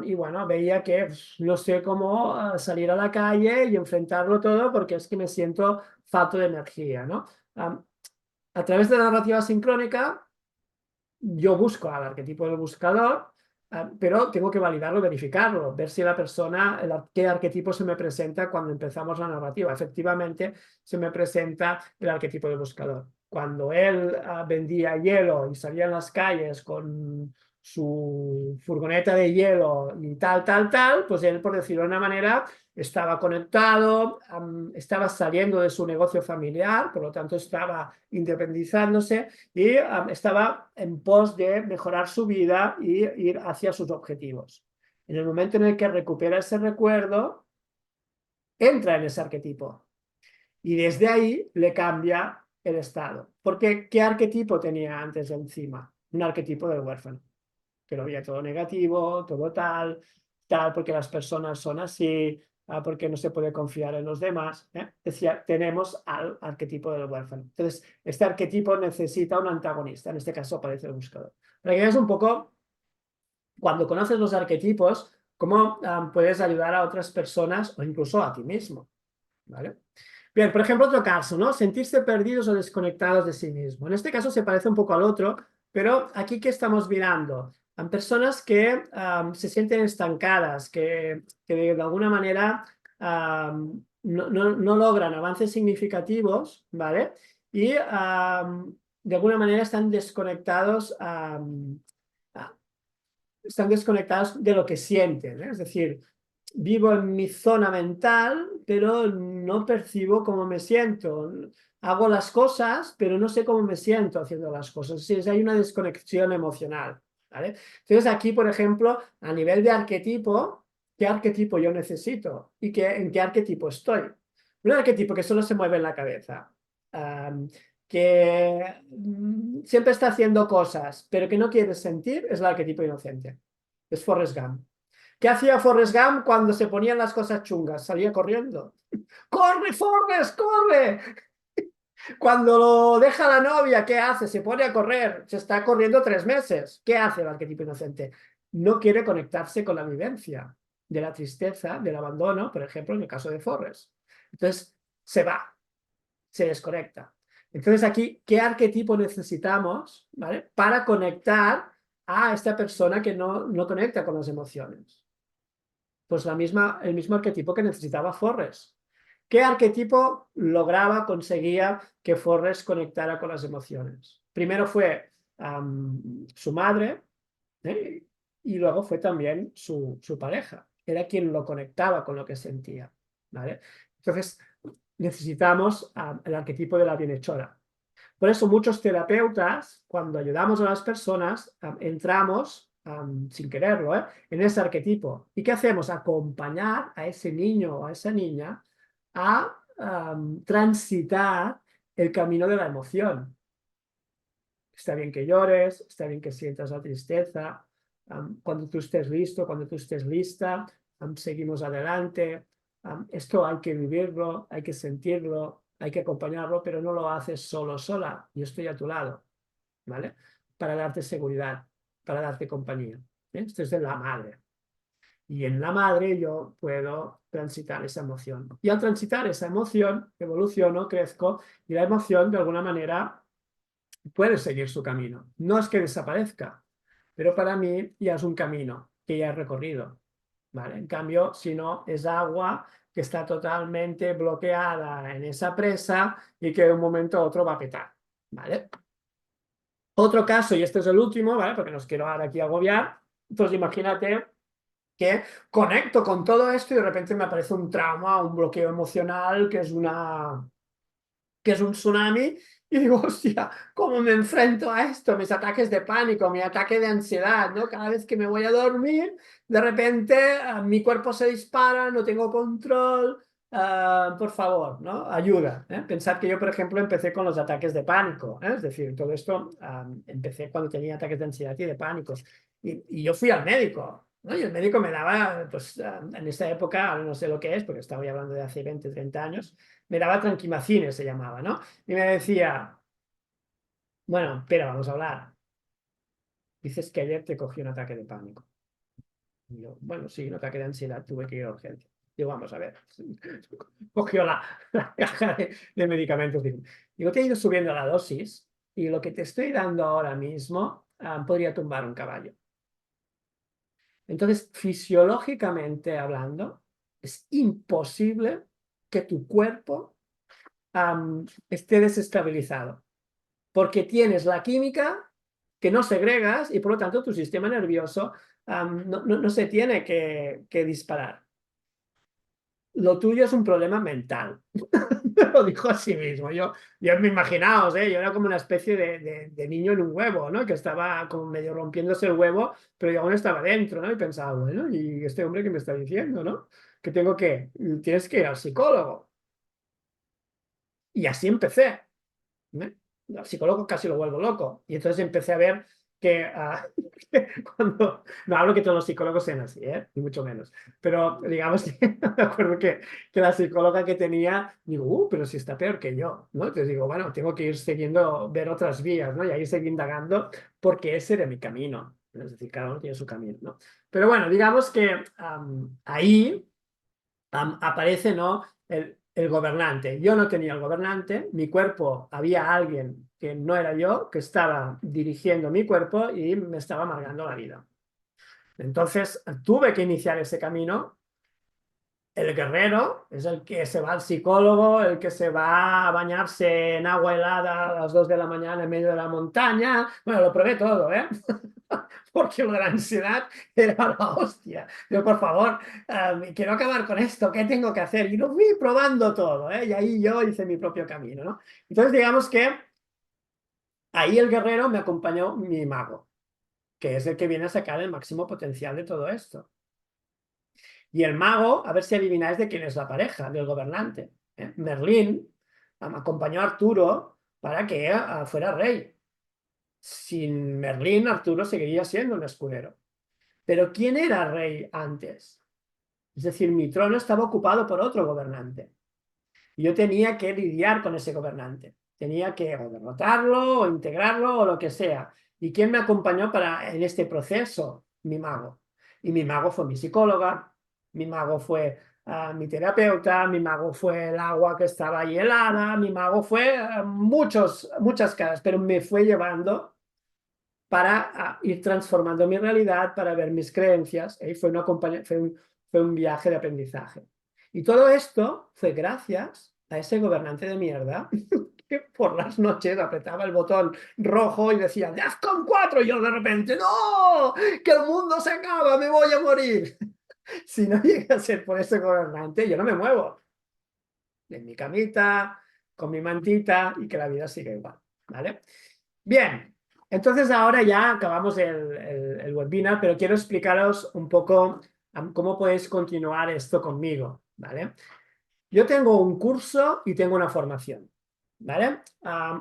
y bueno, veía que no sé cómo salir a la calle y enfrentarlo todo porque es que me siento falto de energía, ¿no? A través de la narrativa sincrónica yo busco al arquetipo del buscador, pero tengo que validarlo, verificarlo, ver si la persona, qué arquetipo se me presenta cuando empezamos la narrativa. Efectivamente, se me presenta el arquetipo del buscador. Cuando él vendía hielo y salía en las calles con su furgoneta de hielo y tal, pues él, por decirlo de una manera, estaba conectado, estaba saliendo de su negocio familiar, por lo tanto estaba independizándose y estaba en pos de mejorar su vida y ir hacia sus objetivos. En el momento en el que recupera ese recuerdo, entra en ese arquetipo y desde ahí le cambia el estado. Porque ¿qué arquetipo tenía antes de encima? Un arquetipo del huérfano, que lo veía todo negativo, todo tal, porque las personas son así, porque no se puede confiar en los demás. Decía, tenemos al arquetipo del huérfano. Entonces, este arquetipo necesita un antagonista, en este caso aparece el buscador. Para que veas un poco, cuando conoces los arquetipos, cómo puedes ayudar a otras personas o incluso a ti mismo. ¿Vale? Bien, por ejemplo, otro caso, ¿no? Sentirse perdidos o desconectados de sí mismo. En este caso se parece un poco al otro, pero aquí ¿qué estamos mirando? A personas que se sienten estancadas, que de alguna manera no logran avances significativos, ¿vale? Y de alguna manera están desconectados de lo que sienten, ¿eh? Es decir, vivo en mi zona mental, pero no percibo cómo me siento. Hago las cosas, pero no sé cómo me siento haciendo las cosas. Sí, hay una desconexión emocional, ¿vale? Entonces aquí, por ejemplo, a nivel de arquetipo, ¿qué arquetipo yo necesito? ¿Y en qué arquetipo estoy? Un arquetipo que solo se mueve en la cabeza, que siempre está haciendo cosas, pero que no quiere sentir, es el arquetipo inocente. Es Forrest Gump. ¿Qué hacía Forrest Gump cuando se ponían las cosas chungas? Salía corriendo. ¡Corre, Forrest, corre! Cuando lo deja la novia, ¿qué hace? Se pone a correr. Se está corriendo 3 meses. ¿Qué hace el arquetipo inocente? No quiere conectarse con la vivencia de la tristeza, del abandono, por ejemplo, en el caso de Forrest. Entonces, se va, se desconecta. Entonces aquí, ¿qué arquetipo necesitamos, ¿vale? Para conectar a esta persona que no conecta con las emociones? Pues el mismo arquetipo que necesitaba Forrest. ¿Qué arquetipo conseguía que Forrest conectara con las emociones? Primero fue su madre, ¿eh? Y luego fue también su pareja. Era quien lo conectaba con lo que sentía, ¿vale? Entonces necesitamos el arquetipo de la bienhechora. Por eso muchos terapeutas, cuando ayudamos a las personas, entramos, sin quererlo, en ese arquetipo. ¿Y qué hacemos? Acompañar a ese niño o a esa niña a transitar el camino de la emoción. Está bien que llores, está bien que sientas la tristeza. Cuando tú estés listo, cuando tú estés lista, seguimos adelante. Esto hay que vivirlo, hay que sentirlo, hay que acompañarlo, pero no lo haces solo, sola. Yo estoy a tu lado, ¿vale? Para darte seguridad, para darte compañía. Esto es de la madre. Y en la madre yo puedo transitar esa emoción. Y al transitar esa emoción, evoluciono, crezco, y la emoción de alguna manera puede seguir su camino. No es que desaparezca, pero para mí ya es un camino que ya he recorrido, ¿vale? En cambio, si no, es agua que está totalmente bloqueada en esa presa y que de un momento a otro va a petar, ¿vale? Otro caso, y este es el último, ¿vale? Porque no os quiero ahora aquí agobiar. Entonces imagínate que conecto con todo esto y de repente me aparece un trauma, un bloqueo emocional que es un tsunami, y digo, hostia, ¿cómo me enfrento a esto? Mis ataques de pánico, mi ataque de ansiedad, ¿no? Cada vez que me voy a dormir, de repente mi cuerpo se dispara, no tengo control, por favor, ¿no? Ayuda. Pensad que yo, por ejemplo, empecé con los ataques de pánico, es decir, todo esto empecé cuando tenía ataques de ansiedad y de pánico. Y yo fui al médico, ¿no? Y el médico me daba, pues en esta época, ahora no sé lo que es, porque estaba ya hablando de hace 20, 30 años, me daba tranquimacines, se llamaba, ¿no? Y me decía, bueno, pero vamos a hablar. Dices que ayer te cogió un ataque de pánico. Y yo, bueno, sí, un ataque de ansiedad, tuve que ir a urgencia. Digo, vamos a ver. Cogió la caja de medicamentos. Digo, te he ido subiendo la dosis y lo que te estoy dando ahora mismo podría tumbar un caballo. Entonces, fisiológicamente hablando, es imposible que tu cuerpo esté desestabilizado, porque tienes la química que no segregas y por lo tanto tu sistema nervioso no se tiene que disparar. Lo tuyo es un problema mental. Lo dijo a sí mismo. Yo me imaginaos, yo era como una especie de niño en un huevo, ¿no? Que estaba como medio rompiéndose el huevo, pero yo aún estaba dentro, ¿no? Y pensaba, bueno, ¿y este hombre qué me está diciendo, no? Que tengo que, tienes que ir al psicólogo. Y así empecé. ¿eh? Al psicólogo casi lo vuelvo loco. Y entonces empecé a ver que cuando, no hablo que todos los psicólogos sean así, ni mucho menos, pero digamos que me acuerdo que la psicóloga que tenía, digo, pero si está peor que yo, ¿no? Entonces digo, bueno, tengo que ir siguiendo, ver otras vías, ¿no? Y ahí seguir indagando porque ese era mi camino. Es decir, cada uno tiene su camino, ¿no? Pero bueno, digamos que ahí aparece, ¿no? El gobernante. Yo no tenía el gobernante, mi cuerpo, había alguien que no era yo, que estaba dirigiendo mi cuerpo y me estaba amargando la vida. Entonces tuve que iniciar ese camino. El guerrero es el que se va al psicólogo, el que se va a bañarse en agua helada a las 2 de la mañana en medio de la montaña. Bueno, lo probé todo, ¿eh? Porque lo de la ansiedad era la hostia. Yo, por favor, quiero acabar con esto, ¿qué tengo que hacer? Y lo fui probando todo, ¿eh? Y ahí yo hice mi propio camino, ¿no? Entonces, digamos que ahí el guerrero me acompañó mi mago, que es el que viene a sacar el máximo potencial de todo esto. Y el mago, a ver si adivináis de quién es la pareja, del gobernante. Merlín acompañó a Arturo para que fuera rey. Sin Merlín, Arturo seguiría siendo un escudero. Pero ¿quién era rey antes? Es decir, mi trono estaba ocupado por otro gobernante. Y yo tenía que lidiar con ese gobernante. Tenía que o derrotarlo o integrarlo o lo que sea. ¿Y quién me acompañó en este proceso? Mi mago. Y mi mago fue mi psicóloga, mi mago fue mi terapeuta, mi mago fue el agua que estaba ahí helada, mi mago fue muchas caras, pero me fue llevando para ir transformando mi realidad, para ver mis creencias. Fue un viaje de aprendizaje. Y todo esto fue gracias a ese gobernante de mierda que por las noches apretaba el botón rojo y decía, ¡DEFCON 4! Y yo de repente, ¡no! ¡Que el mundo se acaba! ¡Me voy a morir! Si no llega a ser por ese gobernante, yo no me muevo. En mi camita, con mi mantita y que la vida siga igual. ¿Vale? Bien, entonces ahora ya acabamos el webinar, pero quiero explicaros un poco cómo podéis continuar esto conmigo, ¿vale? Yo tengo un curso y tengo una formación, ¿vale?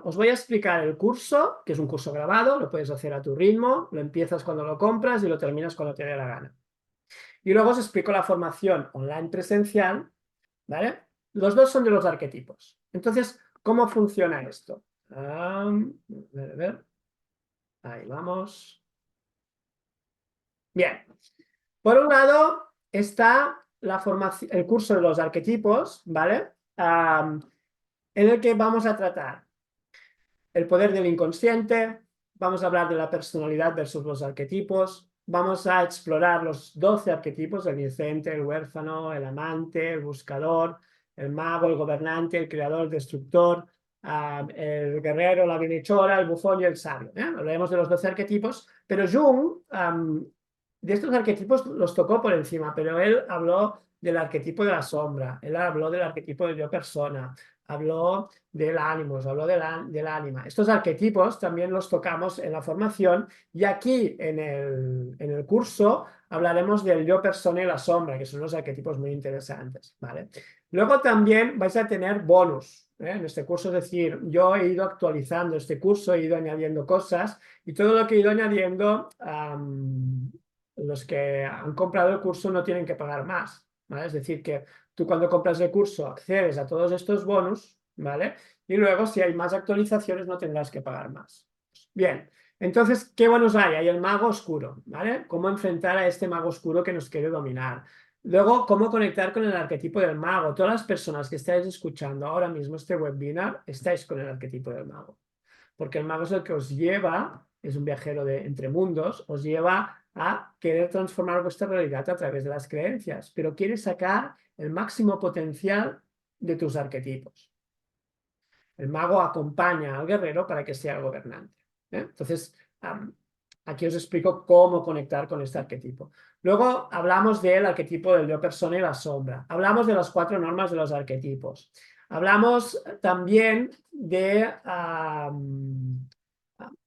Os voy a explicar el curso, que es un curso grabado, lo puedes hacer a tu ritmo, lo empiezas cuando lo compras y lo terminas cuando te dé la gana. Y luego os explico la formación online presencial, ¿vale? Los dos son de los arquetipos. Entonces, ¿cómo funciona esto? A ver. Ahí vamos. Bien. Por un lado está la formación, el curso de los arquetipos, ¿vale? En el que vamos a tratar el poder del inconsciente, vamos a hablar de la personalidad versus los arquetipos, vamos a explorar los 12 arquetipos, el inocente, el huérfano, el amante, el buscador, el mago, el gobernante, el creador, el destructor, el guerrero, la bienhechora, el bufón y el sabio. Hablaremos de los 12 arquetipos, pero Jung, de estos arquetipos los tocó por encima, pero él habló del arquetipo de la sombra, él habló del arquetipo de yo persona, habló del ánimo, habló del ánima. Estos arquetipos también los tocamos en la formación y aquí en el curso hablaremos del yo persona y la sombra, que son unos arquetipos muy interesantes, ¿vale? Luego también vais a tener bonus en este curso, es decir, yo he ido actualizando este curso, he ido añadiendo cosas y todo lo que he ido añadiendo, los que han comprado el curso no tienen que pagar más, ¿vale? Es decir, que tú cuando compras el curso accedes a todos estos bonus, ¿vale? Y luego si hay más actualizaciones no tendrás que pagar más. Bien, Entonces, ¿qué buenos hay? Hay el mago oscuro, ¿vale? Cómo enfrentar a este mago oscuro que nos quiere dominar. Luego, cómo conectar con el arquetipo del mago. Todas las personas que estáis escuchando ahora mismo este webinar, estáis con el arquetipo del mago. Porque el mago es el que os lleva, es un viajero entre mundos, os lleva a querer transformar vuestra realidad a través de las creencias, pero quiere sacar el máximo potencial de tus arquetipos. El mago acompaña al guerrero para que sea el gobernante. Entonces, aquí os explico cómo conectar con este arquetipo. Luego hablamos del arquetipo del yo persona y la sombra. Hablamos de las 4 normas de los arquetipos. Hablamos también de...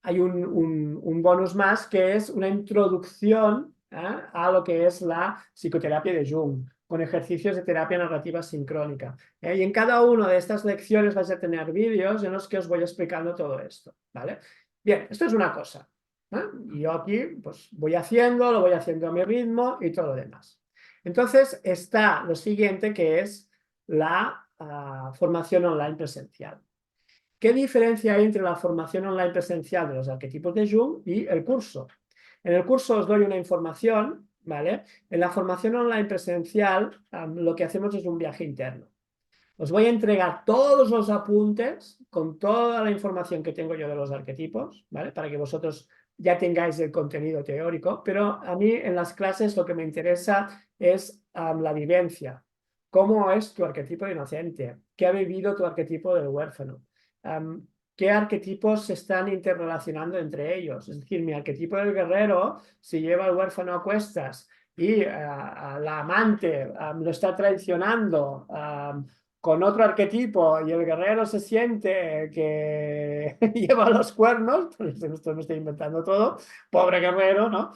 hay un bonus más que es una introducción a lo que es la psicoterapia de Jung, con ejercicios de terapia narrativa sincrónica. Y en cada una de estas lecciones vais a tener vídeos en los que os voy explicando todo esto, ¿vale? Bien, esto es una cosa. Y yo aquí pues lo voy haciendo a mi ritmo y todo lo demás. Entonces está lo siguiente que es la formación online presencial. ¿Qué diferencia hay entre la formación online presencial de los arquetipos de Jung y el curso? En el curso os doy una información, ¿vale? En la formación online presencial lo que hacemos es un viaje interno. Os voy a entregar todos los apuntes con toda la información que tengo yo de los arquetipos, ¿vale? Para que vosotros ya tengáis el contenido teórico, pero a mí en las clases lo que me interesa es la vivencia. ¿Cómo es tu arquetipo de inocente? ¿Qué ha vivido tu arquetipo del huérfano? ¿Qué arquetipos se están interrelacionando entre ellos? Es decir, mi arquetipo del guerrero, si lleva al huérfano a cuestas y la amante lo está traicionando con otro arquetipo y el guerrero se siente que lleva los cuernos, pues esto me estoy inventando todo, pobre guerrero, ¿no?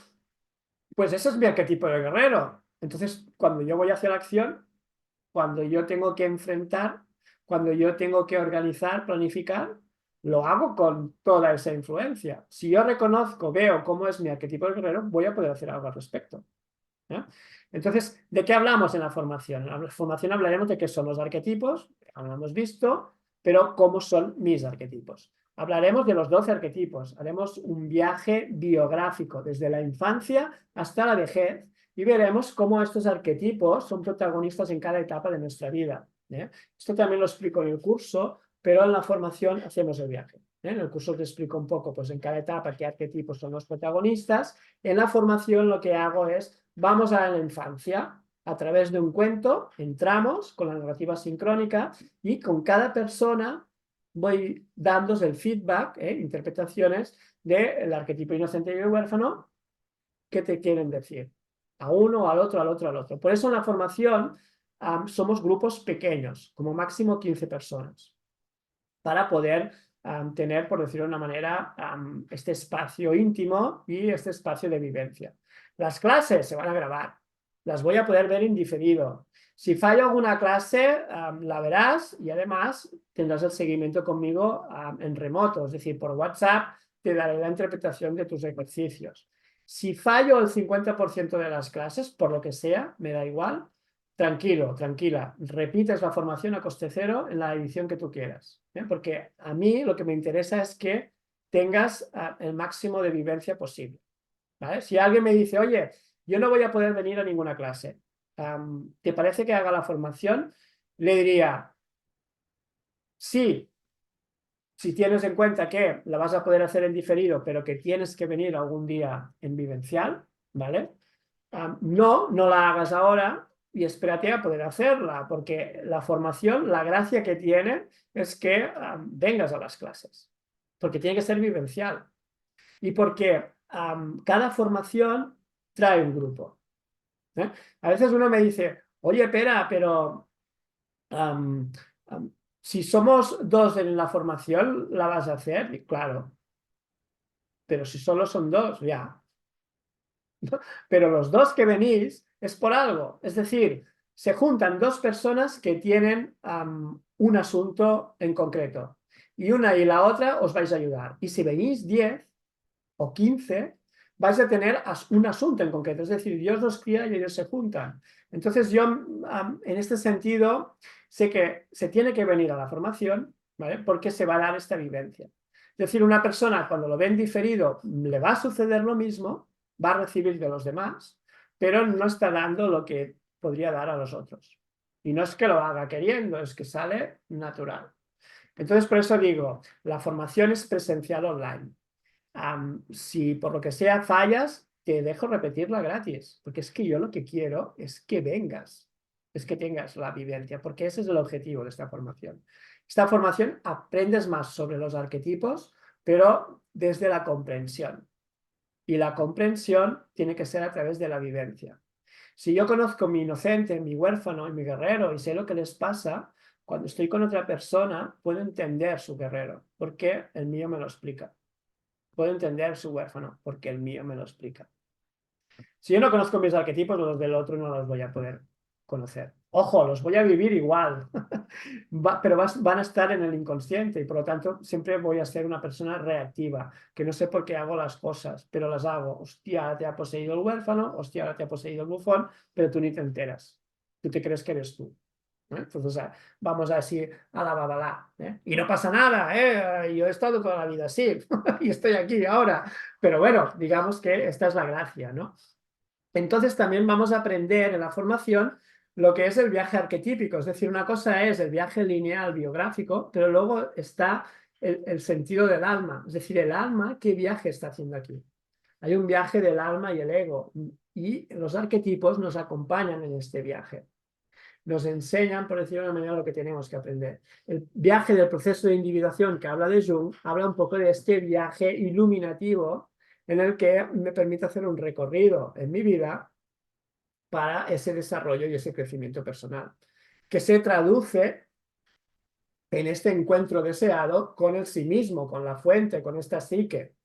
Pues ese es mi arquetipo de guerrero. Entonces, cuando yo voy hacia la acción, cuando yo tengo que enfrentar, cuando yo tengo que organizar, planificar, lo hago con toda esa influencia. Si yo reconozco, veo cómo es mi arquetipo de guerrero, voy a poder hacer algo al respecto. Entonces, ¿de qué hablamos en la formación? En la formación hablaremos de qué son los arquetipos, como lo hemos visto, pero cómo son mis arquetipos. Hablaremos de los 12 arquetipos, haremos un viaje biográfico desde la infancia hasta la vejez y veremos cómo estos arquetipos son protagonistas en cada etapa de nuestra vida. Esto también lo explico en el curso, pero en la formación hacemos el viaje. En el curso te explico un poco, pues en cada etapa qué arquetipos son los protagonistas. En la formación lo que hago es, vamos a la infancia, a través de un cuento, entramos con la narrativa sincrónica y con cada persona voy dándos el feedback, interpretaciones del arquetipo inocente y el huérfano, qué te quieren decir. A uno, al otro, al otro, al otro. Por eso en la formación somos grupos pequeños, como máximo 15 personas, para poder tener, por decirlo de una manera, este espacio íntimo y este espacio de vivencia. Las clases se van a grabar, las voy a poder ver en diferido. Si falla alguna clase, la verás y además tendrás el seguimiento conmigo en remoto, es decir, por WhatsApp te daré la interpretación de tus ejercicios. Si fallo el 50% de las clases, por lo que sea, me da igual, tranquilo, tranquila, repites la formación a coste cero en la edición que tú quieras, porque a mí lo que me interesa es que tengas el máximo de vivencia posible, ¿vale? Si alguien me dice, oye, yo no voy a poder venir a ninguna clase, ¿te parece que haga la formación? Le diría, sí, si tienes en cuenta que la vas a poder hacer en diferido, pero que tienes que venir algún día en vivencial, ¿vale? No la hagas ahora y espérate a poder hacerla, porque la formación, la gracia que tiene es que vengas a las clases, porque tiene que ser vivencial y porque cada formación trae un grupo. A veces uno me dice, oye, Pera, pero am, am, si somos dos en la formación, ¿la vas a hacer? Y claro, pero si solo son dos, ya. Pero los dos que venís es por algo. Es decir, se juntan dos personas que tienen un asunto en concreto. Y una y la otra os vais a ayudar. Y si venís 10 o 15, vais a tener un asunto en concreto. Es decir, Dios los cría y ellos se juntan. Entonces yo, en este sentido, sé que se tiene que venir a la formación, ¿vale? Porque se va a dar esta vivencia. Es decir, una persona cuando lo ve en diferido le va a suceder lo mismo, va a recibir de los demás, pero no está dando lo que podría dar a los otros. Y no es que lo haga queriendo, es que sale natural. Entonces, por eso digo, la formación es presencial online. Si por lo que sea fallas, te dejo repetirla gratis, porque es que yo lo que quiero es que vengas, es que tengas la vivencia, porque ese es el objetivo de esta formación. Esta formación aprendes más sobre los arquetipos, pero desde la comprensión. Y la comprensión tiene que ser a través de la vivencia. Si yo conozco mi inocente, mi huérfano y mi guerrero y sé lo que les pasa, cuando estoy con otra persona puedo entender su guerrero, porque el mío me lo explica. Puedo entender su huérfano, porque el mío me lo explica. Si yo no conozco mis arquetipos, los del otro no los voy a poder conocer. Ojo, los voy a vivir igual, pero van a estar en el inconsciente y por lo tanto siempre voy a ser una persona reactiva, que no sé por qué hago las cosas, pero las hago. Hostia, ahora te ha poseído el huérfano, hostia, ahora te ha poseído el bufón, pero tú ni te enteras. Tú te crees que eres tú. Entonces vamos así a la babalá. Y no pasa nada, yo he estado toda la vida así y estoy aquí ahora. Pero bueno, digamos que esta es la gracia, ¿no? Entonces también vamos a aprender en la formación lo que es el viaje arquetípico, es decir, una cosa es el viaje lineal biográfico, pero luego está el sentido del alma, es decir, el alma, ¿qué viaje está haciendo aquí? Hay un viaje del alma y el ego, y los arquetipos nos acompañan en este viaje. Nos enseñan, por decirlo de una manera, lo que tenemos que aprender. El viaje del proceso de individuación que habla de Jung, habla un poco de este viaje iluminativo en el que me permite hacer un recorrido en mi vida para ese desarrollo y ese crecimiento personal, que se traduce en este encuentro deseado con el sí mismo, con la fuente, con esta psique,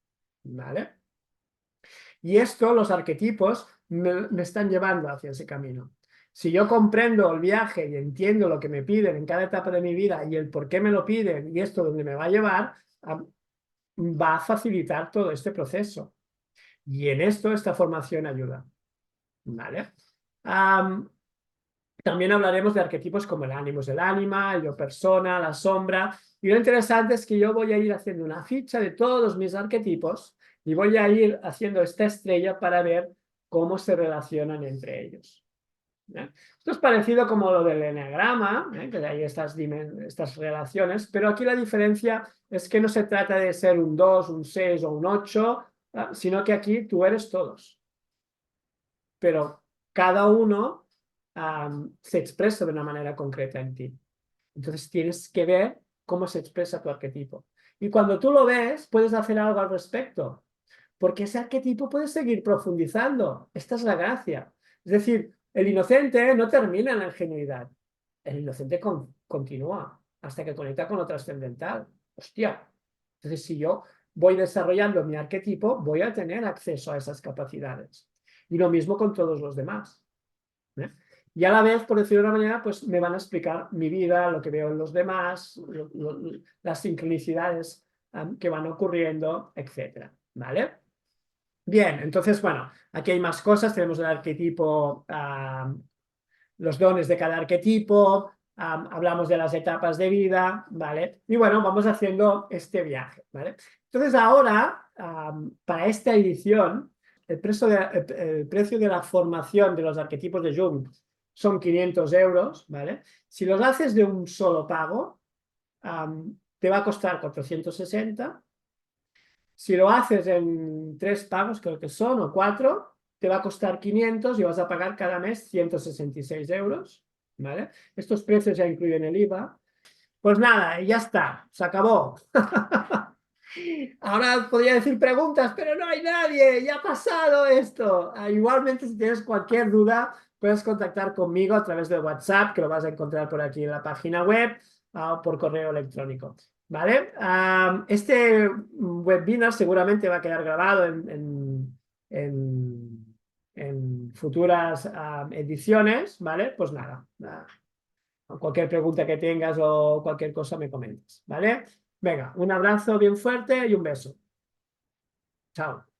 ¿vale? Y esto, los arquetipos, me están llevando hacia ese camino. Si yo comprendo el viaje y entiendo lo que me piden en cada etapa de mi vida y el por qué me lo piden y esto donde me va a llevar, va a facilitar todo este proceso. Y en esto esta formación ayuda. ¿Vale? También hablaremos de arquetipos como el ánimo es el ánima, el yo persona, la sombra. Y lo interesante es que yo voy a ir haciendo una ficha de todos mis arquetipos y voy a ir haciendo esta estrella para ver cómo se relacionan entre ellos. Esto es parecido como lo del eneagrama, que hay estas relaciones, pero aquí la diferencia es que no se trata de ser un 2, un 6 o un 8, sino que aquí tú eres todos. Pero cada uno se expresa de una manera concreta en ti. Entonces tienes que ver cómo se expresa tu arquetipo. Y cuando tú lo ves, puedes hacer algo al respecto, porque ese arquetipo puede seguir profundizando. Esta es la gracia. Es decir, el inocente no termina en la ingenuidad. El inocente continúa hasta que conecta con lo trascendental. Hostia. Entonces, si yo voy desarrollando mi arquetipo, voy a tener acceso a esas capacidades. Y lo mismo con todos los demás. Y a la vez, por decirlo de una manera, pues me van a explicar mi vida, lo que veo en los demás, las sincronicidades que van ocurriendo, etcétera. ¿Vale? Bien, entonces, bueno, aquí hay más cosas. Tenemos el arquetipo, los dones de cada arquetipo, hablamos de las etapas de vida, ¿vale? Y bueno, vamos haciendo este viaje, ¿vale? Entonces ahora, para esta edición, el precio de la formación de los arquetipos de Jung son 500 euros, ¿vale? Si los haces de un solo pago, te va a costar 460. Si lo haces en 3 pagos, creo que son, o 4, te va a costar 500 y vas a pagar cada mes 166 euros, ¿vale? Estos precios ya incluyen el IVA. Pues nada, ya está, se acabó. Ahora podría decir preguntas, pero no hay nadie, ya ha pasado esto. Igualmente, si tienes cualquier duda, puedes contactar conmigo a través de WhatsApp, que lo vas a encontrar por aquí en la página web, o por correo electrónico. ¿Vale? Este webinar seguramente va a quedar grabado en futuras ediciones, ¿vale? Pues nada, cualquier pregunta que tengas o cualquier cosa me comentas, ¿vale? Venga, un abrazo bien fuerte y un beso. Chao.